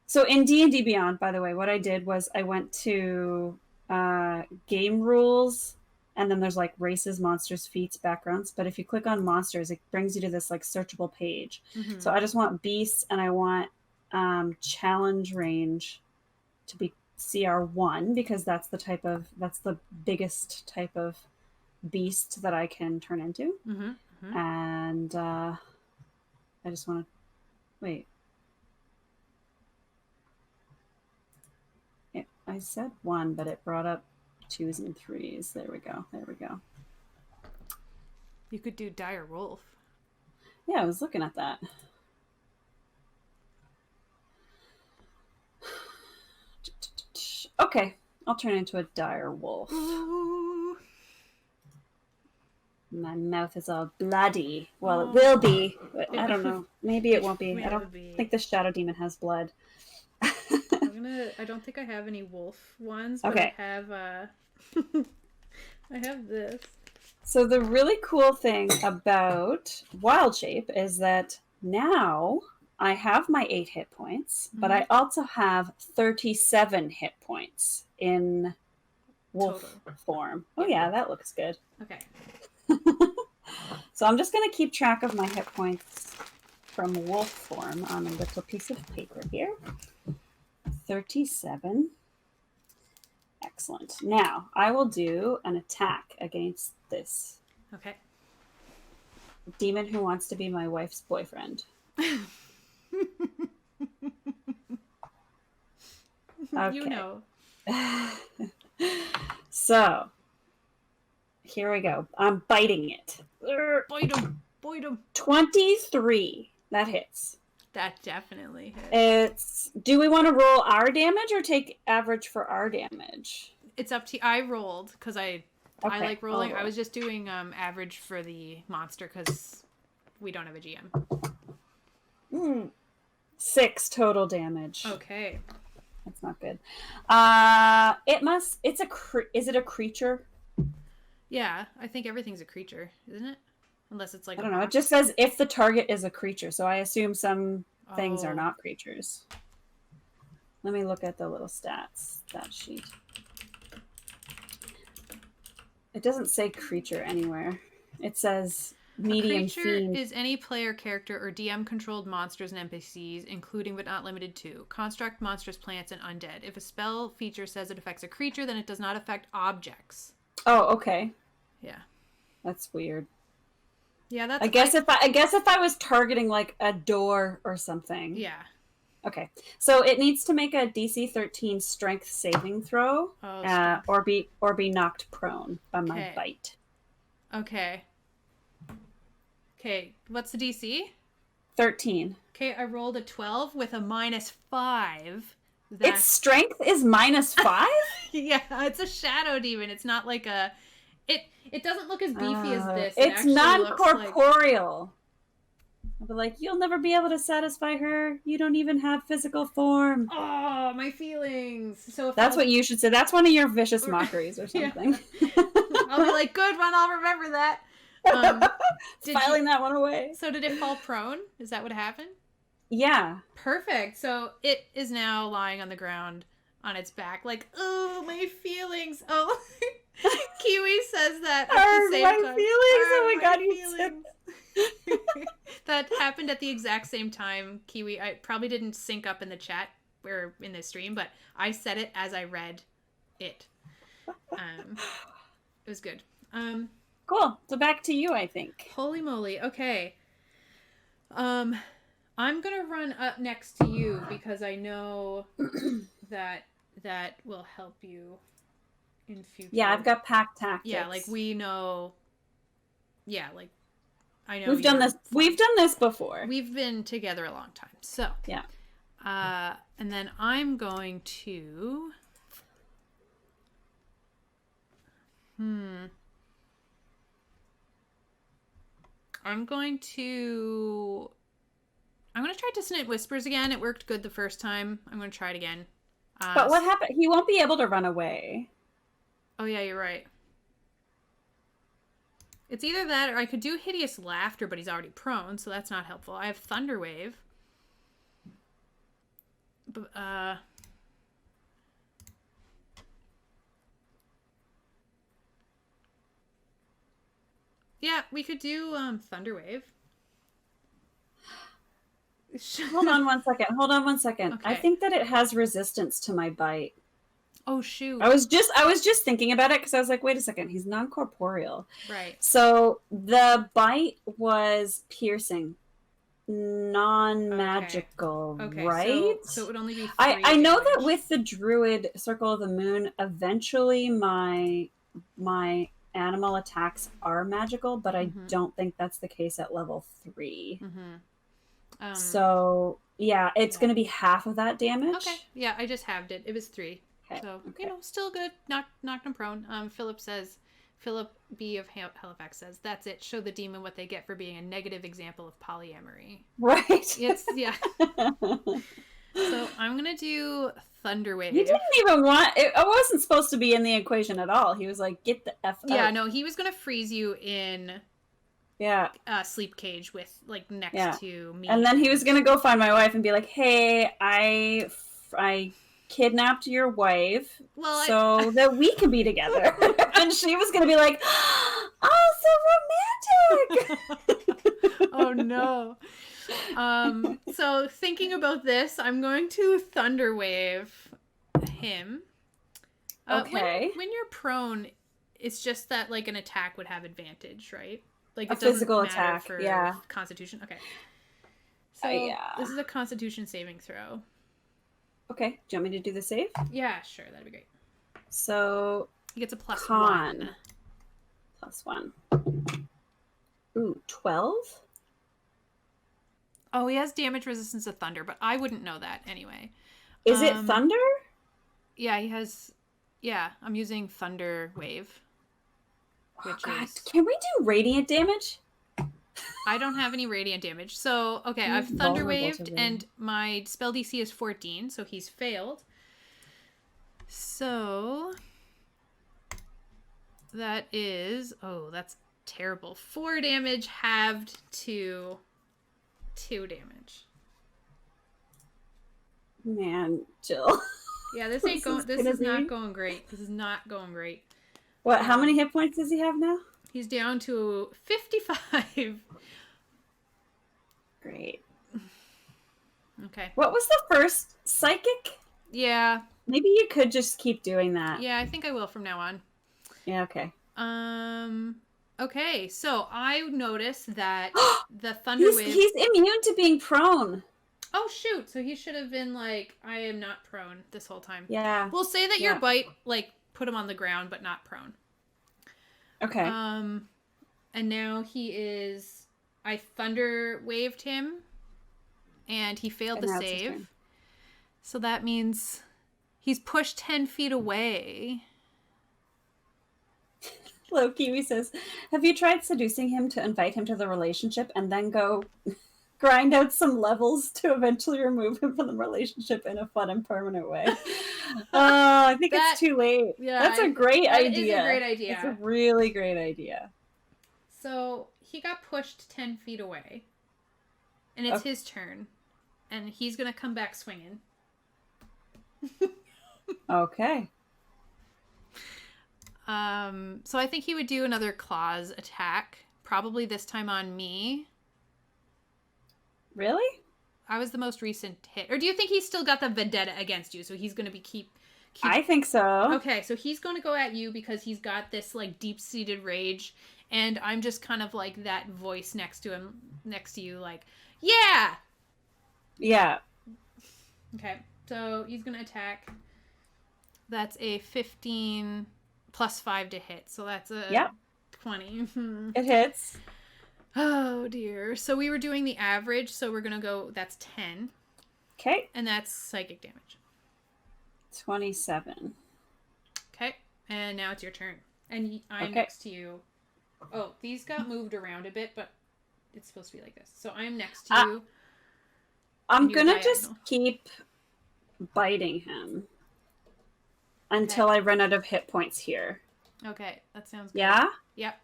So in D&D Beyond, by the way, what I did was I went to game rules, and then there's like races, monsters, feats, backgrounds. But if you click on monsters, it brings you to this like searchable page. Mm-hmm. So I just want beasts, and I want challenge range to be CR1, because that's the biggest type of beast that I can turn into. Mm-hmm. Mm-hmm. And I just want to wait. I said 1, but it brought up 2s and 3s. There we go. You could do Dire Wolf. Yeah, I was looking at that. Okay, I'll turn into a dire wolf. Ooh. My mouth is all bloody. Well, it will be. But I don't know. Maybe it won't be. I don't think the Shadow Demon has blood. I don't think I have any wolf ones, but okay. I have I have this. So the really cool thing about Wild Shape is that now I have my 8 hit points, but I also have 37 hit points in wolf form. Oh yeah, that looks good. Okay. So I'm just going to keep track of my hit points from wolf form on a little piece of paper here. 37. Excellent. Now I will do an attack against this. Okay. Demon who wants to be my wife's boyfriend. Okay. You know. So, here we go. I'm biting it. Bite him. 23. That hits. That definitely hits. Do we want to roll our damage or take average for our damage? It's up to you. I rolled because I like rolling. I was just doing average for the monster because we don't have a GM. 6 total damage. Okay. That's not good. Is it a creature? Yeah, I think everything's a creature, isn't it? Unless it's like I don't know. It just says if the target is a creature, so I assume some things are not creatures. Let me look at the little stat sheet. It doesn't say creature anywhere. It says medium creature fiend. Is any player character or DM controlled monsters and NPCs, including but not limited to construct, monsters, plants, and undead. If a spell feature says it affects a creature, then it does not affect objects. Oh, okay. Yeah. That's weird. Yeah, that's I guess if I was targeting like a door or something. Yeah. Okay. So it needs to make a DC 13 strength saving throw, Oh, strength. or be knocked prone by my bite. Okay. Okay, what's the DC? 13. Okay, I rolled a 12 with a -5. Its strength is -5? Yeah, it's a shadow demon. It's not like a... It doesn't look as beefy as this. It's non-corporeal. I'll be like, you'll never be able to satisfy her. You don't even have physical form. Oh, my feelings. So if that's what you should say. That's one of your vicious mockeries or something. I'll be like, good one. I'll remember that. Filing that one away. So did it fall prone? Is that what happened? Yeah. Perfect. So it is now lying on the ground on its back, like, oh, my feelings. Oh, Kiwi says that at the same time. Feelings. Oh my god, you said that happened at the exact same time. Kiwi, I probably didn't sync up in the chat or in the stream, but I said it as I read it. It was good. Cool. So back to you, I think. Holy moly. Okay. I'm gonna run up next to you because I know that will help you in future. Yeah, I've got pack tactics. Yeah, like we know. Yeah, like I know we've done this. We've done this before. We've been together a long time. So yeah. And then I'm going to. I'm going to try Dissonant Whispers again. It worked good the first time. I'm going to try it again. But what happened? He won't be able to run away. Oh, yeah, you're right. It's either that or I could do Hideous Laughter, but he's already prone, so that's not helpful. I have Thunder Wave. But, yeah, we could do Thunder Wave. Hold on one second. Okay. I think that it has resistance to my bite. Oh shoot. I was just thinking about it because I was like, wait a second, he's non-corporeal. Right. So the bite was piercing, non-magical, okay. right? So it would only be 3 I know that with the Druid Circle of the Moon, eventually my animal attacks are magical, but I don't think that's the case at level 3. So yeah, it's going to be half of that damage. Okay. Yeah, I just halved it. It was 3. Okay. So still good. Knocked him prone. Philip B of Halifax says, "That's it. Show the demon what they get for being a negative example of polyamory." Right. It's So I'm gonna do Thunder Wave. He didn't even want it. I wasn't supposed to be in the equation at all. He was like, "Get the F out." Yeah, no, he was gonna freeze you in. Yeah. Sleep cage with like next to me. And then he was gonna go find my wife and be like, "Hey, I kidnapped your wife, so that we can be together." And she was gonna be like, "Oh, so romantic." Oh no. So thinking about this, I'm going to Thunder Wave him. Okay. When you're prone, it's just that like an attack would have advantage, right? Like a physical attack, for Constitution. Okay. So this is a Constitution saving throw. Okay. Do you want me to do the save? Yeah, sure. That'd be great. So he gets a +1. +1. Ooh, 12? Oh, he has damage resistance to thunder, but I wouldn't know that anyway. Is it thunder? Yeah, he has... Yeah, I'm using Thunder Wave. Can we do radiant damage? I don't have any radiant damage. So, okay, I've Thunder Waved, and my spell DC is 14, so he's failed. So... That is... Oh, that's terrible. 4 damage halved to 2 damage. Man, Jill. Yeah, this ain't going... This is not going great. This is not going great. What? How many hit points does he have now? He's down to 55. Great. Okay. What was the first? Psychic? Yeah. Maybe you could just keep doing that. Yeah, I think I will from now on. Yeah, okay. Okay, so I noticed that the thunder wave... He's immune to being prone. Oh, shoot. So he should have been like, I am not prone this whole time. Yeah. We'll say that your bite, like, put him on the ground, but not prone. Okay. And now he is... I thunder waved him, and he failed to save. So that means he's pushed 10 feet away. Hello, Kiwi says, have you tried seducing him to invite him to the relationship and then go grind out some levels to eventually remove him from the relationship in a fun and permanent way? I think it's too late. Yeah, that's a great idea. It's a great idea. It's a really great idea. So he got pushed 10 feet away, and it's his turn, and he's going to come back swinging. Okay. So I think he would do another claws attack, probably this time on me. Really? I was the most recent hit. Or do you think he's still got the vendetta against you? So he's going to be keep... I think so. Okay, so he's going to go at you because he's got this like deep-seated rage, and I'm just kind of like that voice next to you, like, yeah! Yeah. Okay, so he's going to attack. That's a 15... plus 5 to hit, so that's a 20. It hits. Oh dear. So we were doing the average, so we're gonna go, that's 10. Okay. And that's psychic damage. 27. Okay. And now it's your turn. And I'm next to you. Oh, these got moved around a bit, but it's supposed to be like this. So I'm next to you. I'm gonna just keep biting him until I run out of hit points here. Okay, that sounds good. Yeah? Yep.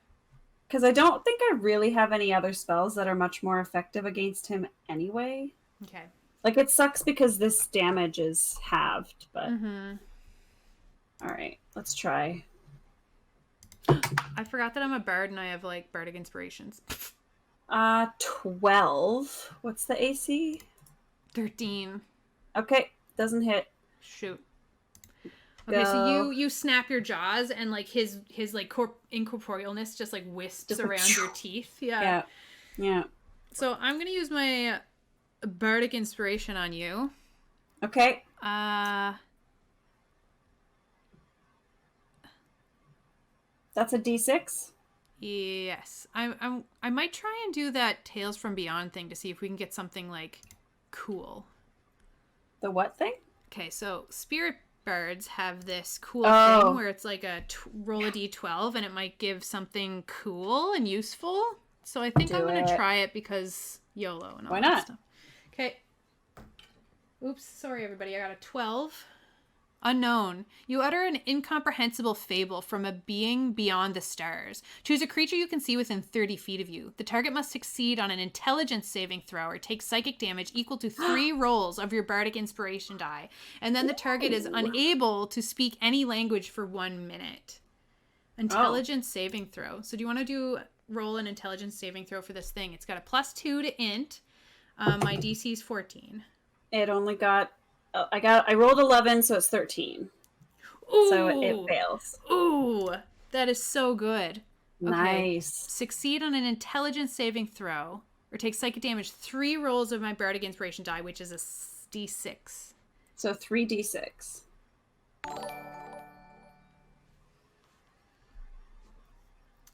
Because I don't think I really have any other spells that are much more effective against him anyway. Okay. Like, it sucks because this damage is halved, but... Alright, let's try. I forgot that I'm a bard and I have, like, bardic inspirations. 12. What's the AC? 13. Okay, doesn't hit. Shoot. Okay, so you snap your jaws and like his like incorporealness just like wisps around your teeth. Yeah. So I'm gonna use my bardic inspiration on you. Okay. That's a D6. Yes, I might try and do that Tales from Beyond thing to see if we can get something like cool. The what thing? Okay, so spirit birds have this cool thing where it's like a roll a d12 and it might give something cool and useful. So I think I'm going to try it because YOLO and all that stuff. Okay. Oops, sorry everybody. I got a 12. Unknown. You utter an incomprehensible fable from a being beyond the stars. Choose a creature you can see within 30 feet of you. The target must succeed on an intelligence saving throw or take psychic damage equal to 3 rolls of your bardic inspiration die. And then the target is unable to speak any language for 1 minute. Intelligence saving throw. So do you want to roll an intelligence saving throw for this thing? It's got a +2 to int. My DC is 14. It only got... I rolled 11, so it's 13. Ooh. So it fails. Ooh, that is so good. Nice. Okay. Succeed on an intelligence saving throw or take psychic damage 3 rolls of my bardic inspiration die, which is a D6. So 3d6.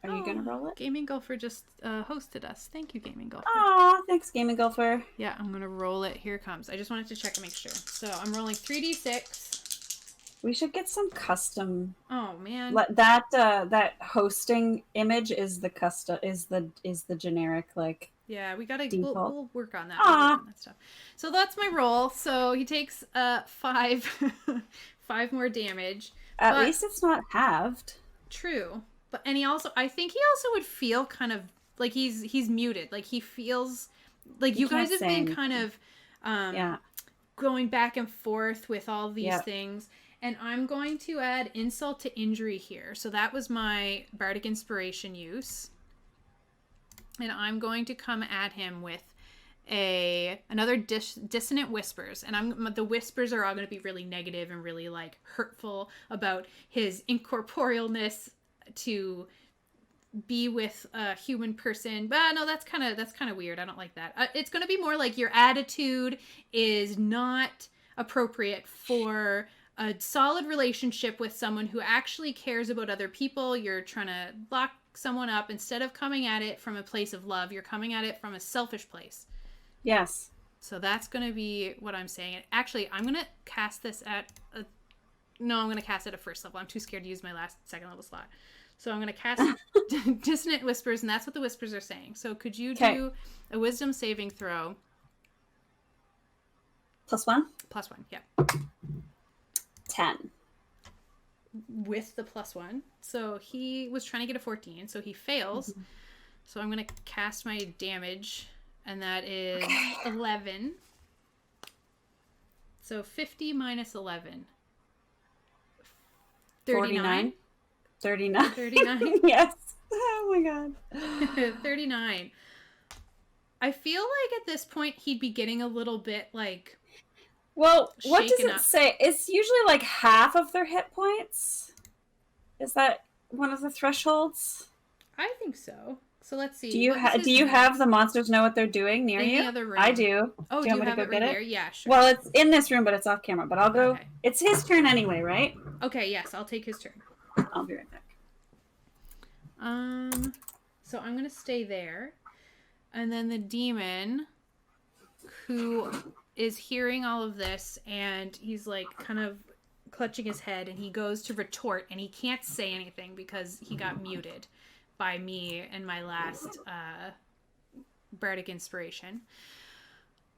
Are you gonna roll it? Gaming Golfer just hosted us. Thank you, Gaming Golfer. Aw, thanks, Gaming Golfer. Yeah, I'm gonna roll it. Here it comes. I just wanted to check and make sure. So I'm rolling 3d6. We should get some custom. Oh man. That hosting image is the custom is the generic like. Yeah, we gotta we'll work on that. We'll work on that stuff. So that's my roll. So he takes 5 more damage. At least it's not halved. True. But and I think he also would feel kind of like he's muted. Like he feels like you guys have been kind of going back and forth with all these things. And I'm going to add insult to injury here. So that was my bardic inspiration use. And I'm going to come at him with another Dissonant Whispers. And the whispers are all going to be really negative and really like hurtful about his incorporealness to be with a human person. But no, that's kind of weird. I don't like that. It's going to be more like your attitude is not appropriate for a solid relationship with someone who actually cares about other people. You're trying to lock someone up instead of coming at it from a place of love. You're coming at it from a selfish place. Yes. So that's going to be what I'm saying. Actually, I'm going to cast this at I'm going to cast it at first level. I'm too scared to use my second level slot. So I'm going to cast Dissonant Whispers, and that's what the whispers are saying. So could you do a wisdom saving throw? +1? +1, yeah. 10. With the +1. So he was trying to get a 14, so he fails. Mm-hmm. So I'm going to cast my damage, and that is 11. So 50 minus 11. 39. 39. 39. Yes. Oh my god. 39. I feel like at this point he'd be getting a little bit like... Well, what does it say? It's usually like half of their hit points. Is that one of the thresholds? I think so. So let's see. Do you have the monsters know what they're doing near you? In the other room. I do. Oh, do you have it right here? Yeah, sure. Well, it's in this room, but it's off camera. But I'll go. Okay. It's his turn anyway, right? Okay, yes, I'll take his turn. I'll be right back. So I'm gonna stay there, and then the demon, who is hearing all of this, and he's like kind of clutching his head, and he goes to retort, and he can't say anything because he got muted by me and my last bardic inspiration.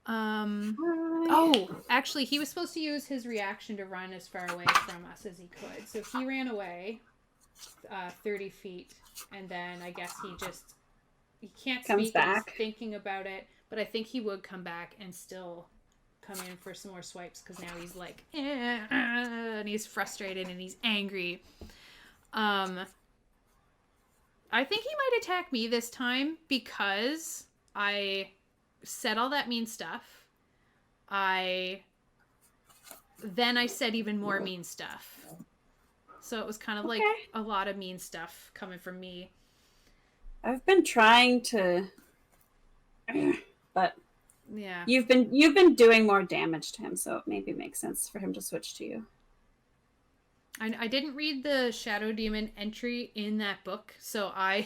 Oh, actually, he was supposed to use his reaction to run as far away from us as he could. So he ran away 30 feet, and then I guess he can't comes speak. Back. He's thinking about it, but I think he would come back and still come in for some more swipes because now he's like, and he's frustrated and he's angry. I think he might attack me this time because I said all that mean stuff. Then I said even more mean stuff. So it was kind of like a lot of mean stuff coming from me. I've been trying to, but yeah, you've been doing more damage to him, so it maybe makes sense for him to switch to you. I didn't read the Shadow Demon entry in that book, so I'm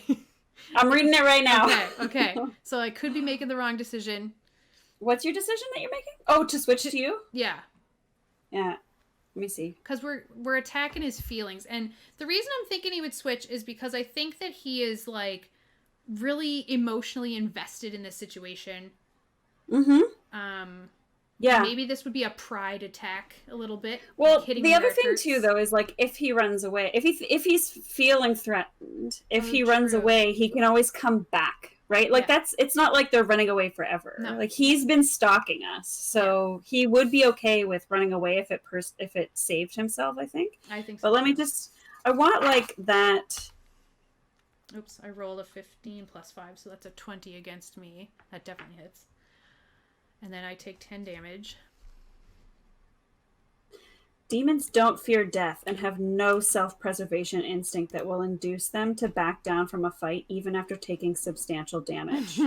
reading it right now. Okay. So I could be making the wrong decision. What's your decision that you're making? Oh, to switch to you? Yeah. Yeah. Let me see. Because we're attacking his feelings. And the reason I'm thinking he would switch is because I think that he is, like, really emotionally invested in this situation. Mm-hmm. Yeah. Maybe this would be a pride attack a little bit. Well, like the other thing too, though, is like if he runs away, if he's feeling threatened, if he runs away, he can always come back, right? Like it's not like they're running away forever. No. Like he's been stalking us, so he would be okay with running away if it saved himself. I think so. But let me I want like that. Oops, I rolled a 15 plus 5, so that's a 20 against me. That definitely hits. And then I take 10 damage. Demons don't fear death and have no self-preservation instinct that will induce them to back down from a fight even after taking substantial damage.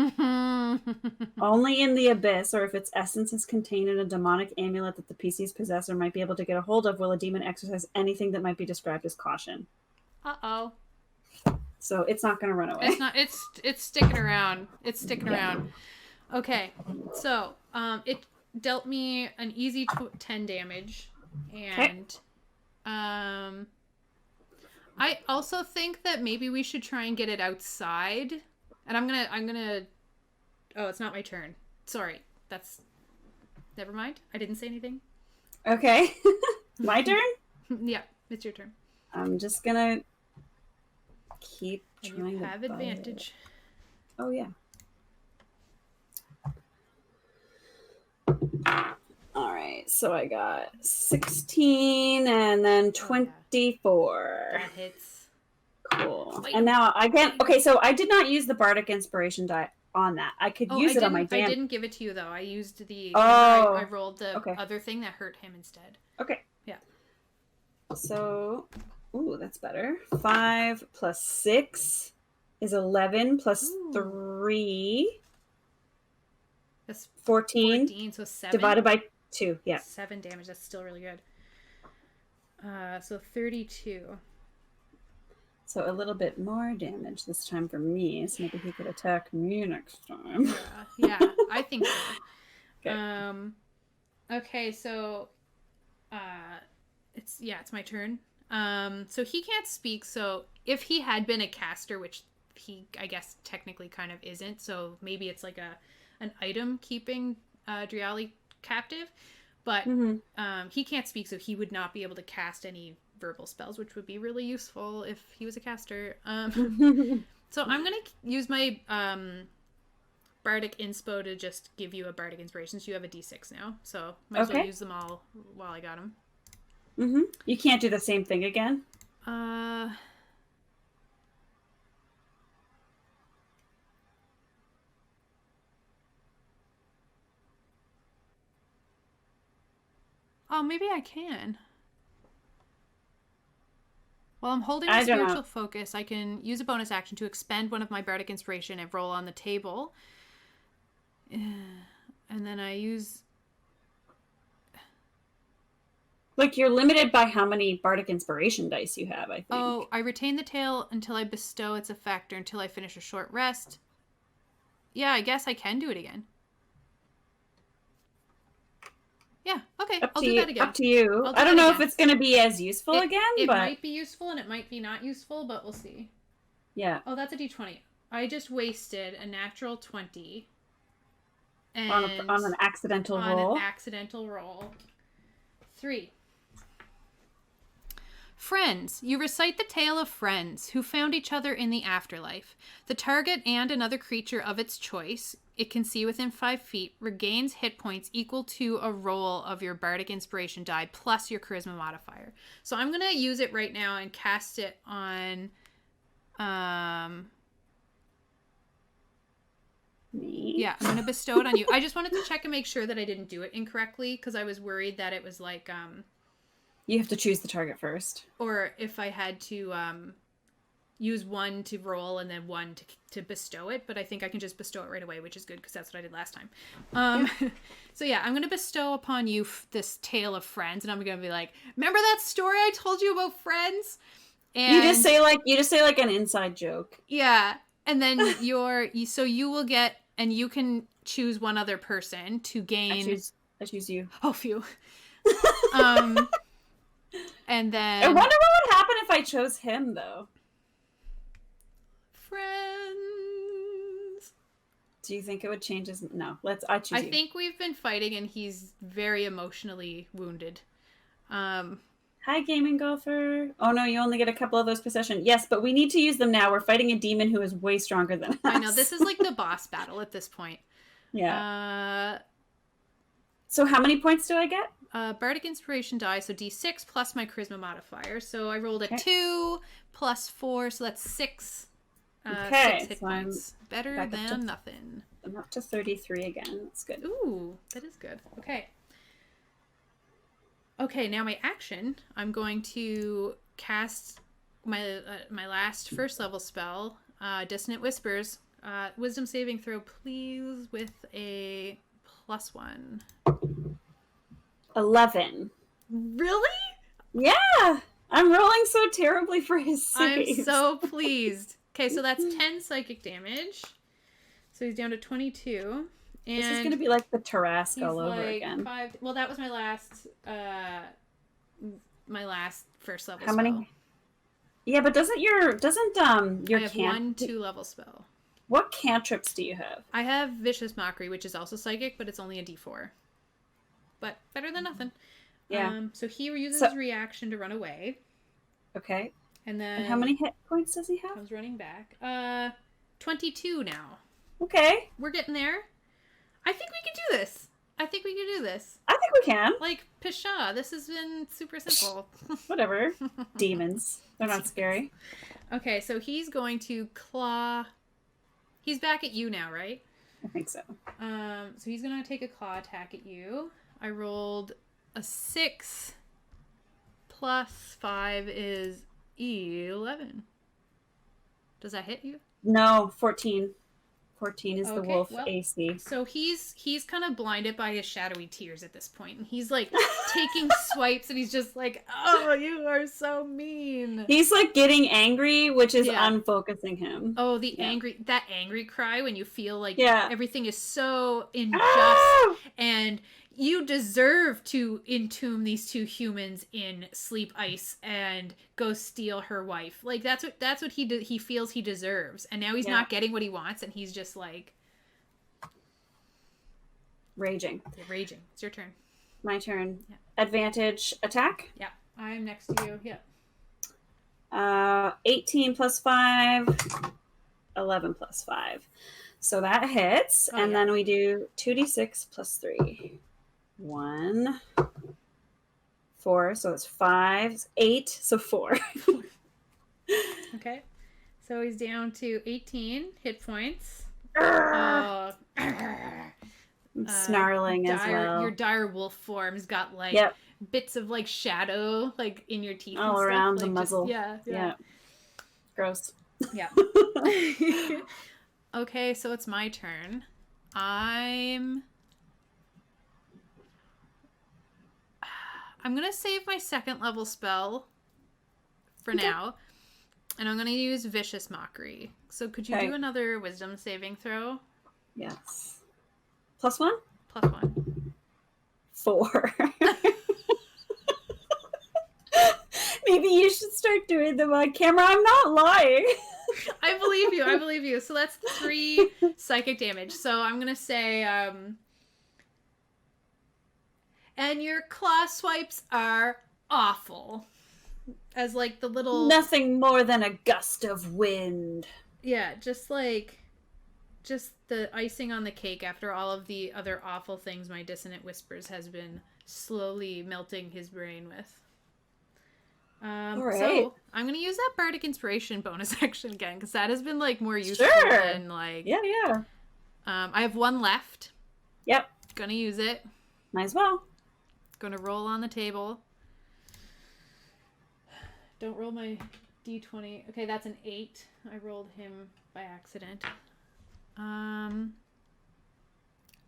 Only in the abyss, or if its essence is contained in a demonic amulet that the PC's possessor might be able to get a hold of, will a demon exercise anything that might be described as caution. Uh-oh. So it's not going to run away. It's not. It's sticking around. It's sticking around. Okay, so it dealt me an easy 10 damage, and I also think that maybe we should try and get it outside. And I'm gonna. Oh, it's not my turn. Sorry, never mind. I didn't say anything. Okay, my turn. Yeah, it's your turn. I'm just gonna keep trying. You have advantage. Oh yeah. All right, so I got 16 and then 24. That hits. Cool. Wait, and now I can. Okay, so I did not use the bardic inspiration die on that. I could use it on my damage. I didn't give it to you though. I used the. Oh. I rolled the other thing that hurt him instead. Okay. Yeah. So Ooh, that's better. 5 plus 6 is 11 plus Ooh. 3. That's 14 so 7. divided by 2. Yeah. 7 damage. That's still really good. So 32. So a little bit more damage this time for me. So maybe he could attack me next time. Yeah, I think so. Okay. Okay, so it's my turn. So he can't speak, so if he had been a caster, which he I guess technically kind of isn't, so maybe it's like an item keeping Driali captive, but he can't speak, so he would not be able to cast any verbal spells, which would be really useful if he was a caster. So I'm gonna use my Bardic Inspo to just give you a Bardic Inspiration, so you have a D6 now. So might as well use them all while I got them. You can't do the same thing again? Oh, maybe I can. While I'm holding my spiritual focus, I can use a bonus action to expend one of my Bardic Inspiration and roll on the table. And then I use... Like, you're limited by how many Bardic Inspiration dice you have, I think. Oh, I retain the tail until I bestow its effect or until I finish a short rest. Yeah, I guess I can do it again. Yeah, okay, I'll do that again. Up to you. I don't know if it's going to be as useful again, but... It but... might be useful and it might be not useful, but we'll see. Yeah. Oh, that's a d20. I just wasted a natural 20. And on an accidental roll? On an accidental roll. 3. Friends. You recite the tale of friends who found each other in the afterlife. The target and another creature of its choice, it can see within 5 feet, regains hit points equal to a roll of your Bardic Inspiration die plus your Charisma modifier. So I'm going to use it right now and cast it on... me? Yeah, I'm going to bestow it on you. I just wanted to check and make sure that I didn't do it incorrectly because I was worried that it was like... You have to choose the target first. Or if I had to use 1 to roll and then 1 to bestow it, but I think I can just bestow it right away, which is good because that's what I did last time. So yeah, I'm going to bestow upon you this tale of friends, and I'm going to be like, remember that story I told you about friends? And you just say like an inside joke. Yeah, and then so you will get, and you can choose one other person to gain. I choose you. Oh, phew. And then I wonder what would happen if I chose him, though. Friends. Do you think it would change his... No, I choose you. I think we've been fighting and he's very emotionally wounded. Hi, Gaming Golfer. Oh no, you only get a couple of those possession. Yes, but we need to use them now. We're fighting a demon who is way stronger than us. I know, this is like the boss battle at this point. Yeah. So how many points do I get? Bardic Inspiration die, so D6 plus my Charisma modifier. So I rolled a 2 plus 4, so that's 6. 6 hit points. Better than nothing. I'm up to 33 again. That's good. Ooh, that is good. Okay. Okay, now my action. I'm going to cast my last first level spell, Dissonant Whispers. Wisdom saving throw, please, with a +1. 11. Really? Yeah! I'm rolling so terribly for his saves. I'm so pleased. Okay, so that's 10 psychic damage. So he's down to 22. And this is going to be like the Tarrasque all over again. 5... Well, that was my last first level How spell. many? Yeah, but doesn't your I have 1 2-level spell. What cantrips do you have? I have Vicious Mockery, which is also psychic, but it's only a D4. But better than nothing. Yeah. So he uses his reaction to run away. Okay. And then... And how many hit points does he have? Comes running back. 22 now. Okay. We're getting there. I think we can do this. I think we can. Like, Pisha, this has been super simple. Whatever. Demons. They're not scary. Okay, so he's going to claw... He's back at you now, right? I think so. So he's going to take a claw attack at you. I rolled a 6 plus 5 is 11. Does that hit you? No, 14. 14 is the Okay, wolf well, AC. so he's kind of blinded by his shadowy tears at this point, and he's like taking swipes, and he's just like, "Oh, you are so mean." He's like getting angry, which is unfocusing him. Oh, that angry cry when you feel like Yeah. everything is so unjust, and you deserve to entomb these two humans in sleep ice and go steal her wife. Like that's what he feels he deserves, and now he's not getting what he wants, and he's just like raging. It's your turn. My turn. Yeah. Advantage attack. Yeah, I'm next to you. Yeah. 18 plus 5, 11 plus 5. So that hits, and then we do 2d6 plus 3. 1, 4, so it's 5, 8, so 4. Okay, so he's down to 18 hit points. Snarling as well. Your dire wolf form's got like bits of like shadow like in your teeth all and around stuff. the Like, muzzle. Yeah. Gross. Yeah. Okay, so it's my turn. I'm gonna save my second level spell for now, and I'm gonna use Vicious Mockery. So could you do another Wisdom saving throw? Yes. +1? +1. 4. Maybe you should start doing them on camera. I'm not lying. I believe you. So that's 3 psychic damage. So I'm gonna say, and your claw swipes are awful. As like the little... Nothing more than a gust of wind. Yeah, just the icing on the cake after all of the other awful things my Dissonant Whispers has been slowly melting his brain with. So I'm going to use that Bardic Inspiration bonus action again, because that has been like more useful than like... Yeah. I have 1 left. Yep. Gonna use it. Might as well. Gonna roll on the table. Don't roll my d20. Okay, that's an 8. I rolled him by accident.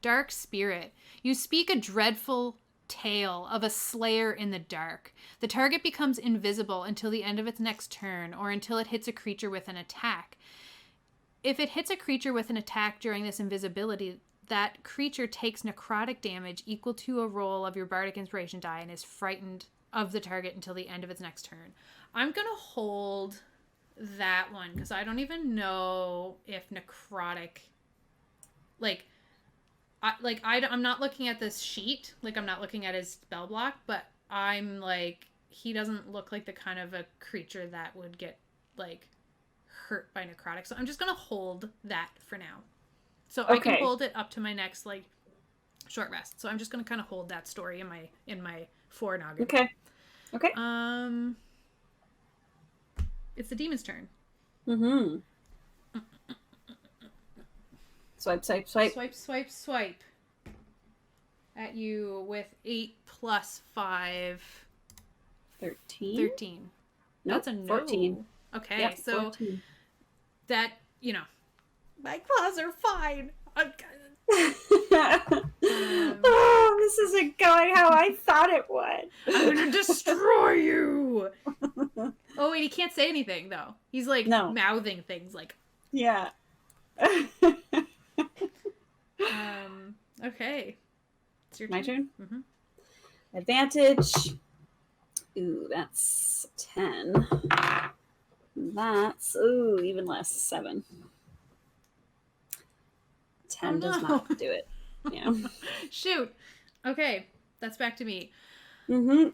Dark Spirit. You speak a dreadful tale of a slayer in the dark. The target becomes invisible until the end of its next turn, or until it hits a creature with an attack. If it hits a creature with an attack during this invisibility, that creature takes necrotic damage equal to a roll of your Bardic Inspiration die and is frightened of the target until the end of its next turn. I'm going to hold that one because I don't even know if necrotic... I'm not looking at this sheet. Like, I'm not looking at his spell block, but I'm like, he doesn't look like the kind of a creature that would get, like, hurt by necrotic. So I'm just going to hold that for now. So I can hold it up to my next, like, short rest. So I'm just going to kind of hold that story in my forenoggin. Okay. It's the demon's turn. Mm-hmm. Swipe. Swipe. At you with 8 plus 5. 13. That's a no. 14. Okay, yep, so 14. That, my claws are fine. Oh, this isn't going how I thought it would. I'm gonna destroy you. Oh wait, he can't say anything though. He's like mouthing things like. Yeah. Okay. It's your turn. My turn? Mm-hmm. Advantage. Ooh, that's 10. That's, even less, 7. 10 does not do it. Yeah. Shoot. Okay, that's back to me. Mm-hmm.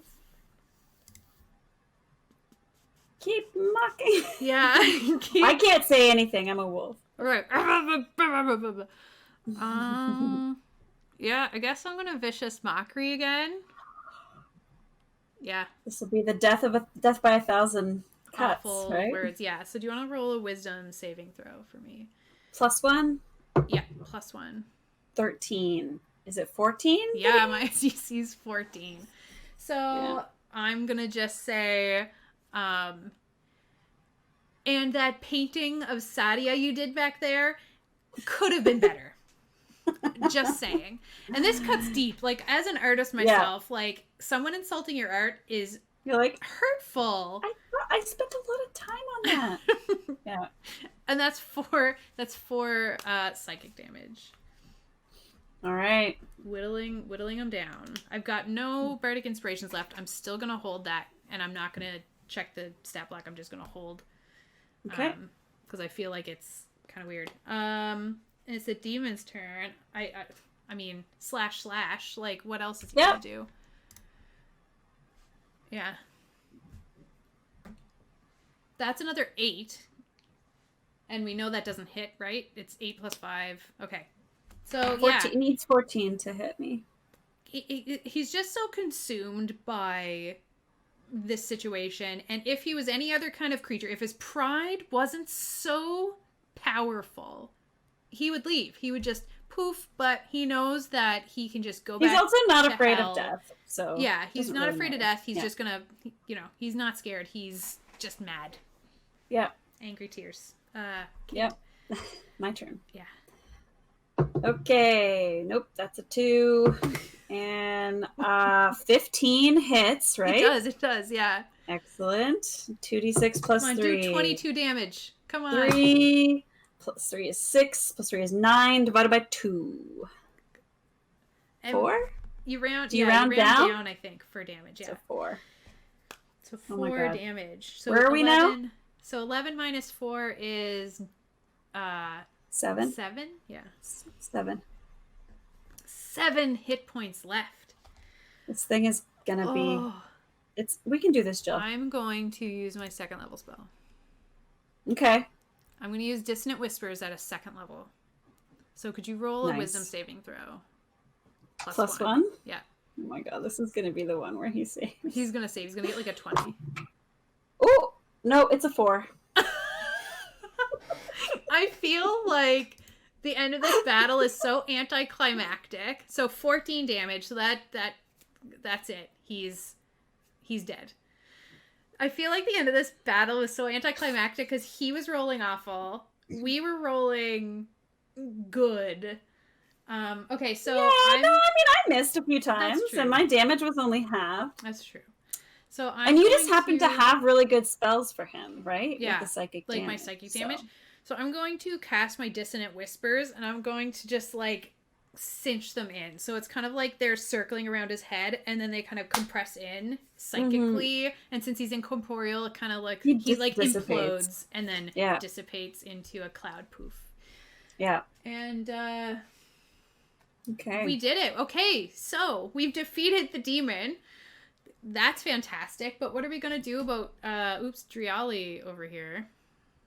Keep mocking. Yeah. I can't say anything. I'm a wolf. All right. Yeah, I guess I'm gonna Vicious Mockery again. Yeah. This will be the death by 1,000 cuts, awful right? words. Yeah. So do you want to roll a Wisdom saving throw for me? +1? Yeah, +1. 13. Is it 14? Yeah, my CC's 14. So I'm gonna just say, And that painting of Sadia you did back there could have been better. Just saying. And this cuts deep. Like, as an artist myself, like, someone insulting your art is You're like, hurtful. I spent a lot of time on that. Yeah. And that's for psychic damage. All right. Whittling them down. I've got no bardic inspirations left. I'm still going to hold that, and I'm not going to check the stat block. I'm just going to hold. Okay. Because I feel like it's kind of weird. And it's the demon's turn. I mean, // like, what else is he going to do? Yeah. That's another 8. And we know that doesn't hit, right? It's 8 plus 5. Okay. So, 14, It needs 14 to hit me. He's just so consumed by this situation. And if he was any other kind of creature, if his pride wasn't so powerful, he would leave. He would just poof, but he knows that he can just go back. He's also not afraid of death. So yeah, he's not afraid of death. He's just gonna, he's not scared. He's just mad. Yeah. Angry tears. Yep. My turn. Yeah. Okay. Nope. That's a 2. And 15 hits, right? It does. Yeah. Excellent. 2d6 plus Come on, 3. do 22 damage. Come on. 3 plus 3 is 6 plus 3 is 9 divided by 2. And 4? You round down, I think, for damage. Yeah. So 4. So 4 damage. So where are we now? So 11 minus 4 is 7. 7? Yeah. 7. 7 hit points left. This thing is gonna be. We can do this, Jill. I'm going to use my 2nd level spell. Okay. I'm going to use Dissonant Whispers at a 2nd level. So could you roll a wisdom saving throw? Plus 1? Yeah. Oh my god, this is gonna be the one where he saves. He's gonna save. He's gonna get like a 20. Oh no, it's a 4. I feel like the end of this battle is so anticlimactic. So 14 damage. So that's it. He's dead. I feel like the end of this battle was so anticlimactic because he was rolling awful. We were rolling good. Okay, so I missed a few times, and my damage was only half. That's true. So you just happen to have really good spells for him, right? Yeah, with the psychic like damage, my psychic damage. So I'm going to cast my Dissonant Whispers, and I'm going to just like cinch them in. So it's kind of like they're circling around his head, and then they kind of compress in psychically. Mm-hmm. And since he's incorporeal, it kind of like he like implodes and then dissipates into a cloud poof. Yeah. And okay, we did it. Okay, so we've defeated the demon. That's fantastic. But what are we gonna do about Driali over here?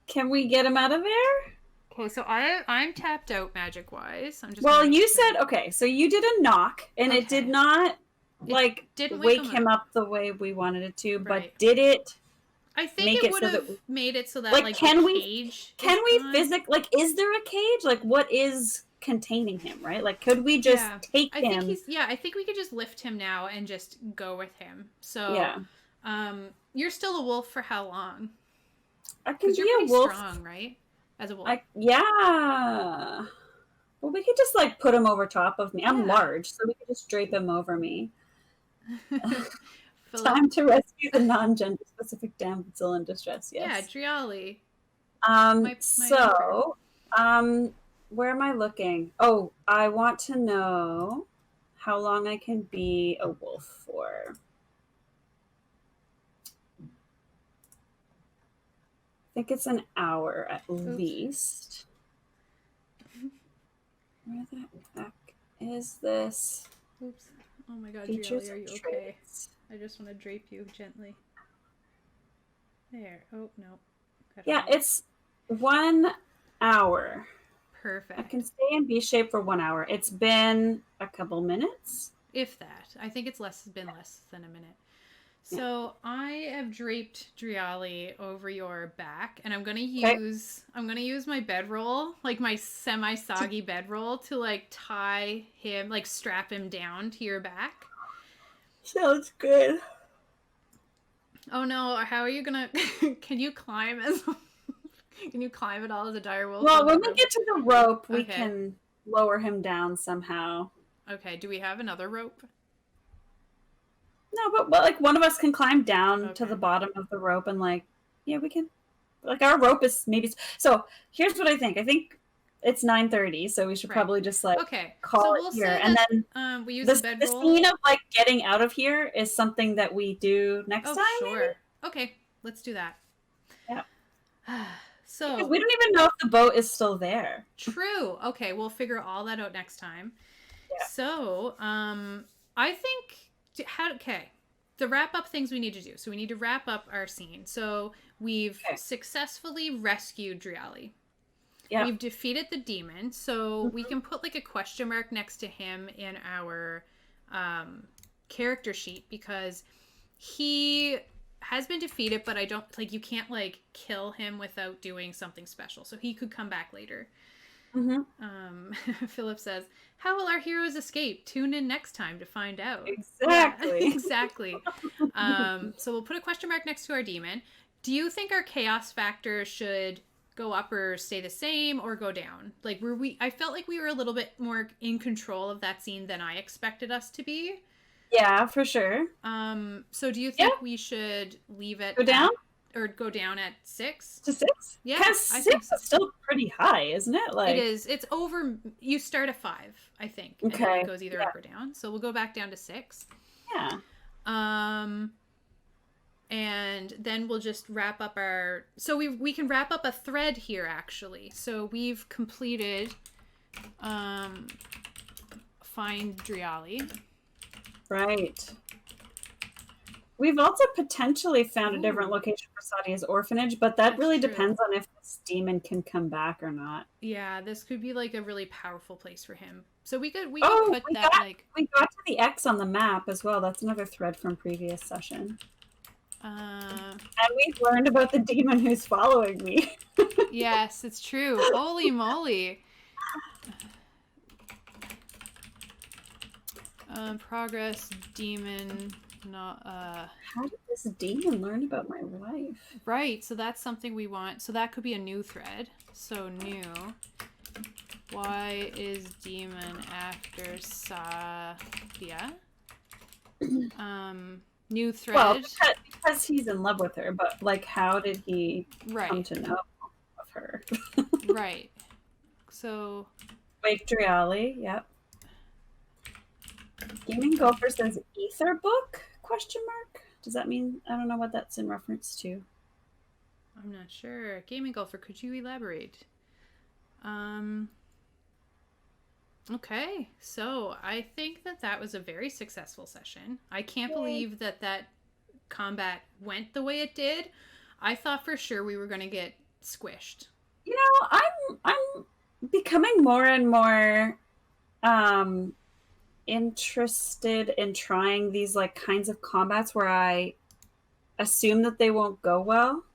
Can we get him out of there? Okay, so I'm tapped out magic wise. I'm just you said okay, so you did a knock and it did not didn't wake him up the way we wanted it to, but did it? I think it would have made it so that can we cage is there a cage? Like, what is containing him, right? Like, could we just take him? I think we could just lift him now and just go with him. So you're still a wolf for how long? I can be you're a wolf. Strong, right? As a wolf. Well, we could just put him over top of me. I'm large, so we could just drape him over me. Time to rescue the non-gender specific damsel in distress. Yes. Yeah, Driali. Where am I looking? Oh, I want to know how long I can be a wolf for. I think it's an hour at least. Where the heck is this? Oops. Oh my god, Driali, are you okay? I just want to drape you gently. There. Oh, no. It's 1 hour. Perfect. I can stay in B shape for 1 hour. It's been a couple minutes. If that. I think it's been less than a minute. So I have draped Driali over your back, and I'm gonna use my bedroll, like my semi-soggy bedroll, to tie him, strap him down to your back. Sounds good. Oh no! How are you gonna? Can you climb as? Can you climb it all as a dire wolf? Well, when we get to the rope, we Okay. can lower him down somehow. Okay, do we have another rope? No, but like one of us can climb down to Okay. the bottom of the rope and like, yeah, we can. Like our rope is maybe. So here's what I think. I think it's 9:30, so we should Right. probably just like Okay, call so it we'll here. say And that then we use the the scene bedroll. of like getting out of here is something that we do next Oh, time. sure. Maybe? Okay, let's do that. Yeah. So Because we don't even know if the boat is still there. true. Okay, we'll figure all that out next time. Yeah. So, I think okay. The wrap up things we need to do. So we need to wrap up our scene. So we've successfully rescued Driali. Yeah. We've defeated the demon. So we can put like a question mark next to him in our character sheet because he has been defeated, but I don't like you can't like kill him without doing something special. So he could come back later. Philip says, "How will our heroes escape? Tune in next time to find out." Exactly. Yeah, exactly. So we'll put a question mark next to our demon. Do you think our chaos factor should go up or stay the same or go down? Like I felt like we were a little bit more in control of that scene than I expected us to be. Yeah, for sure. So do you think we should leave it go down or go down at 6 to 6? Yeah, because 6 so. is still pretty high, isn't it? Like it is. It's over. You start at 5, I think, and then it goes either up or down. So we'll go back down to 6. Yeah. And then we'll just wrap up our. So we can wrap up a thread here actually. So we've completed. Find Driali. Right. We've also potentially found a different location for Sadia's orphanage, but that really depends on if this demon can come back or not. Yeah, this could be like a really powerful place for him. So we could put that like we got to the X on the map as well. That's another thread from previous session. And we've learned about the demon who's following me. Yes, it's true. Holy moly. Progress demon not How did this demon learn about my life? Right, so that's something we want. So that could be a new thread. So new. Why is demon after Sadia? New thread. Well, because he's in love with her, but like how did he come to know of her? Right. So Wake Driali, yep. Gaming Gopher says Ether book? Question mark? Does that mean I don't know what that's in reference to? I'm not sure. Gaming Golfer, could you elaborate? Okay, so I think that was a very successful session. I can't believe that combat went the way it did. I thought for sure we were going to get squished. You know, I'm becoming more and more interested in trying these like kinds of combats where I assume that they won't go well.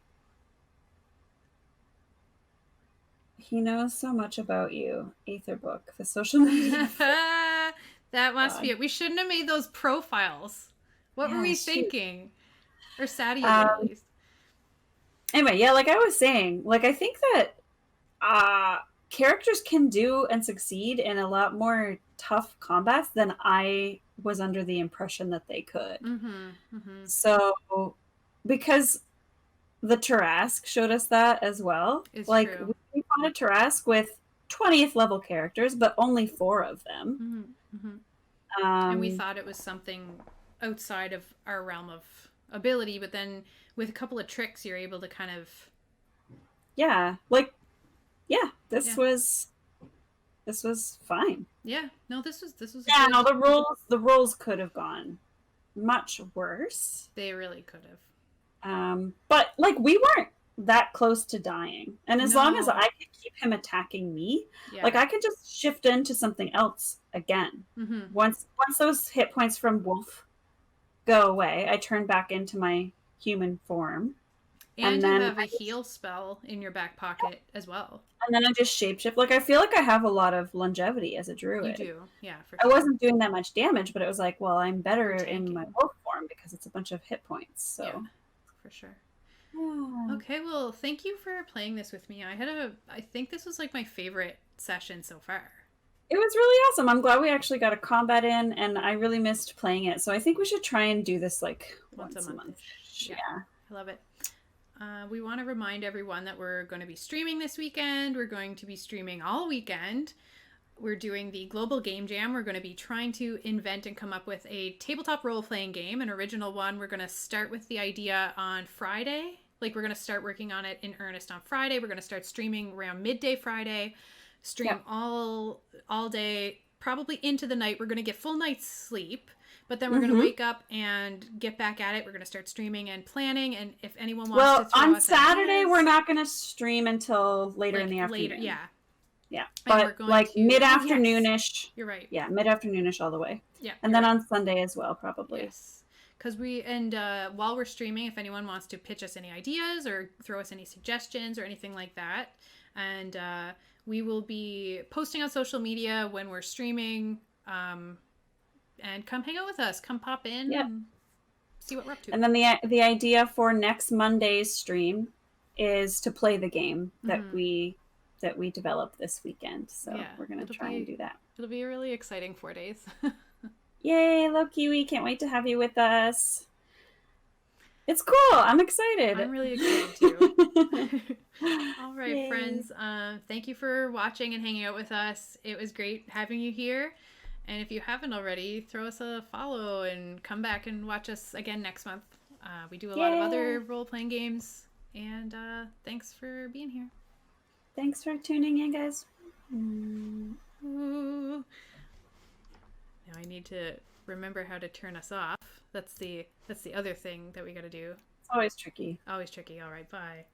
He knows so much about you. Aetherbook, the social media. That must be it. We shouldn't have made those profiles. What were we thinking? Or Sadia at least. Anyway, yeah, like I was saying, like I think that characters can do and succeed in a lot more tough combats than I was under the impression that they could. So, because the Tarrasque showed us that as well. It's like true. We fought a Tarrasque with 20th level characters, but only 4 of them. And we thought it was something outside of our realm of ability, but then with a couple of tricks, you're able to kind of. This was fine. Yeah, no, this was. Yeah, no, the rules could have gone much worse. They really could have. But like we weren't that close to dying, and as long as I could keep him attacking me, like I could just shift into something else again. Once those hit points from Wolf go away, I turn back into my human form. And you have a heal spell in your back pocket as well. And then I just shapeshift. Like I feel like I have a lot of longevity as a druid. You do, yeah. For sure. I wasn't doing that much damage, but it was like, well, I'm better in my wolf form because it's a bunch of hit points. So, yeah, for sure. Yeah. Okay, well, thank you for playing this with me. I think this was like my favorite session so far. It was really awesome. I'm glad we actually got a combat in, and I really missed playing it. So I think we should try and do this like Once a once a month. month-ish. Yeah, Yeah. I love it. We want to remind everyone that we're going to be streaming this weekend. We're going to be streaming all weekend. We're doing the Global Game Jam. We're going to be trying to invent and come up with a tabletop role-playing game, an original one. We're going to start with the idea on Friday. Like, we're going to start working on it in earnest on Friday. We're going to start streaming around midday Friday. Stream all day, probably into the night. We're going to get full night's sleep, but then we're going to wake up and get back at it. We're going to start streaming and planning. And if anyone wants to throw on us Saturday, ideas, we're not going to stream until later in the afternoon. Later, yeah. Yeah, And but like mid-afternoonish. Yes, you're right. Yeah, mid-afternoonish all the way. Yeah, and then on Sunday as well, probably. Yes, because while we're streaming, if anyone wants to pitch us any ideas or throw us any suggestions or anything like that, and we will be posting on social media when we're streaming. And come hang out with us. Come pop in and see what we're up to. And then the idea for next Monday's stream is to play the game that we developed this weekend. So we're going to try and do that. It'll be a really exciting 4 days. Yay, Low Kiwi. Can't wait to have you with us. It's cool. I'm excited. I'm really excited too. All right, friends. Thank you for watching and hanging out with us. It was great having you here. And if you haven't already, throw us a follow and come back and watch us again next month. We do a lot of other role-playing games. And thanks for being here. Thanks for tuning in, guys. Now I need to remember how to turn us off. That's the other thing that we got to do. It's always tricky. Always tricky. All right, bye.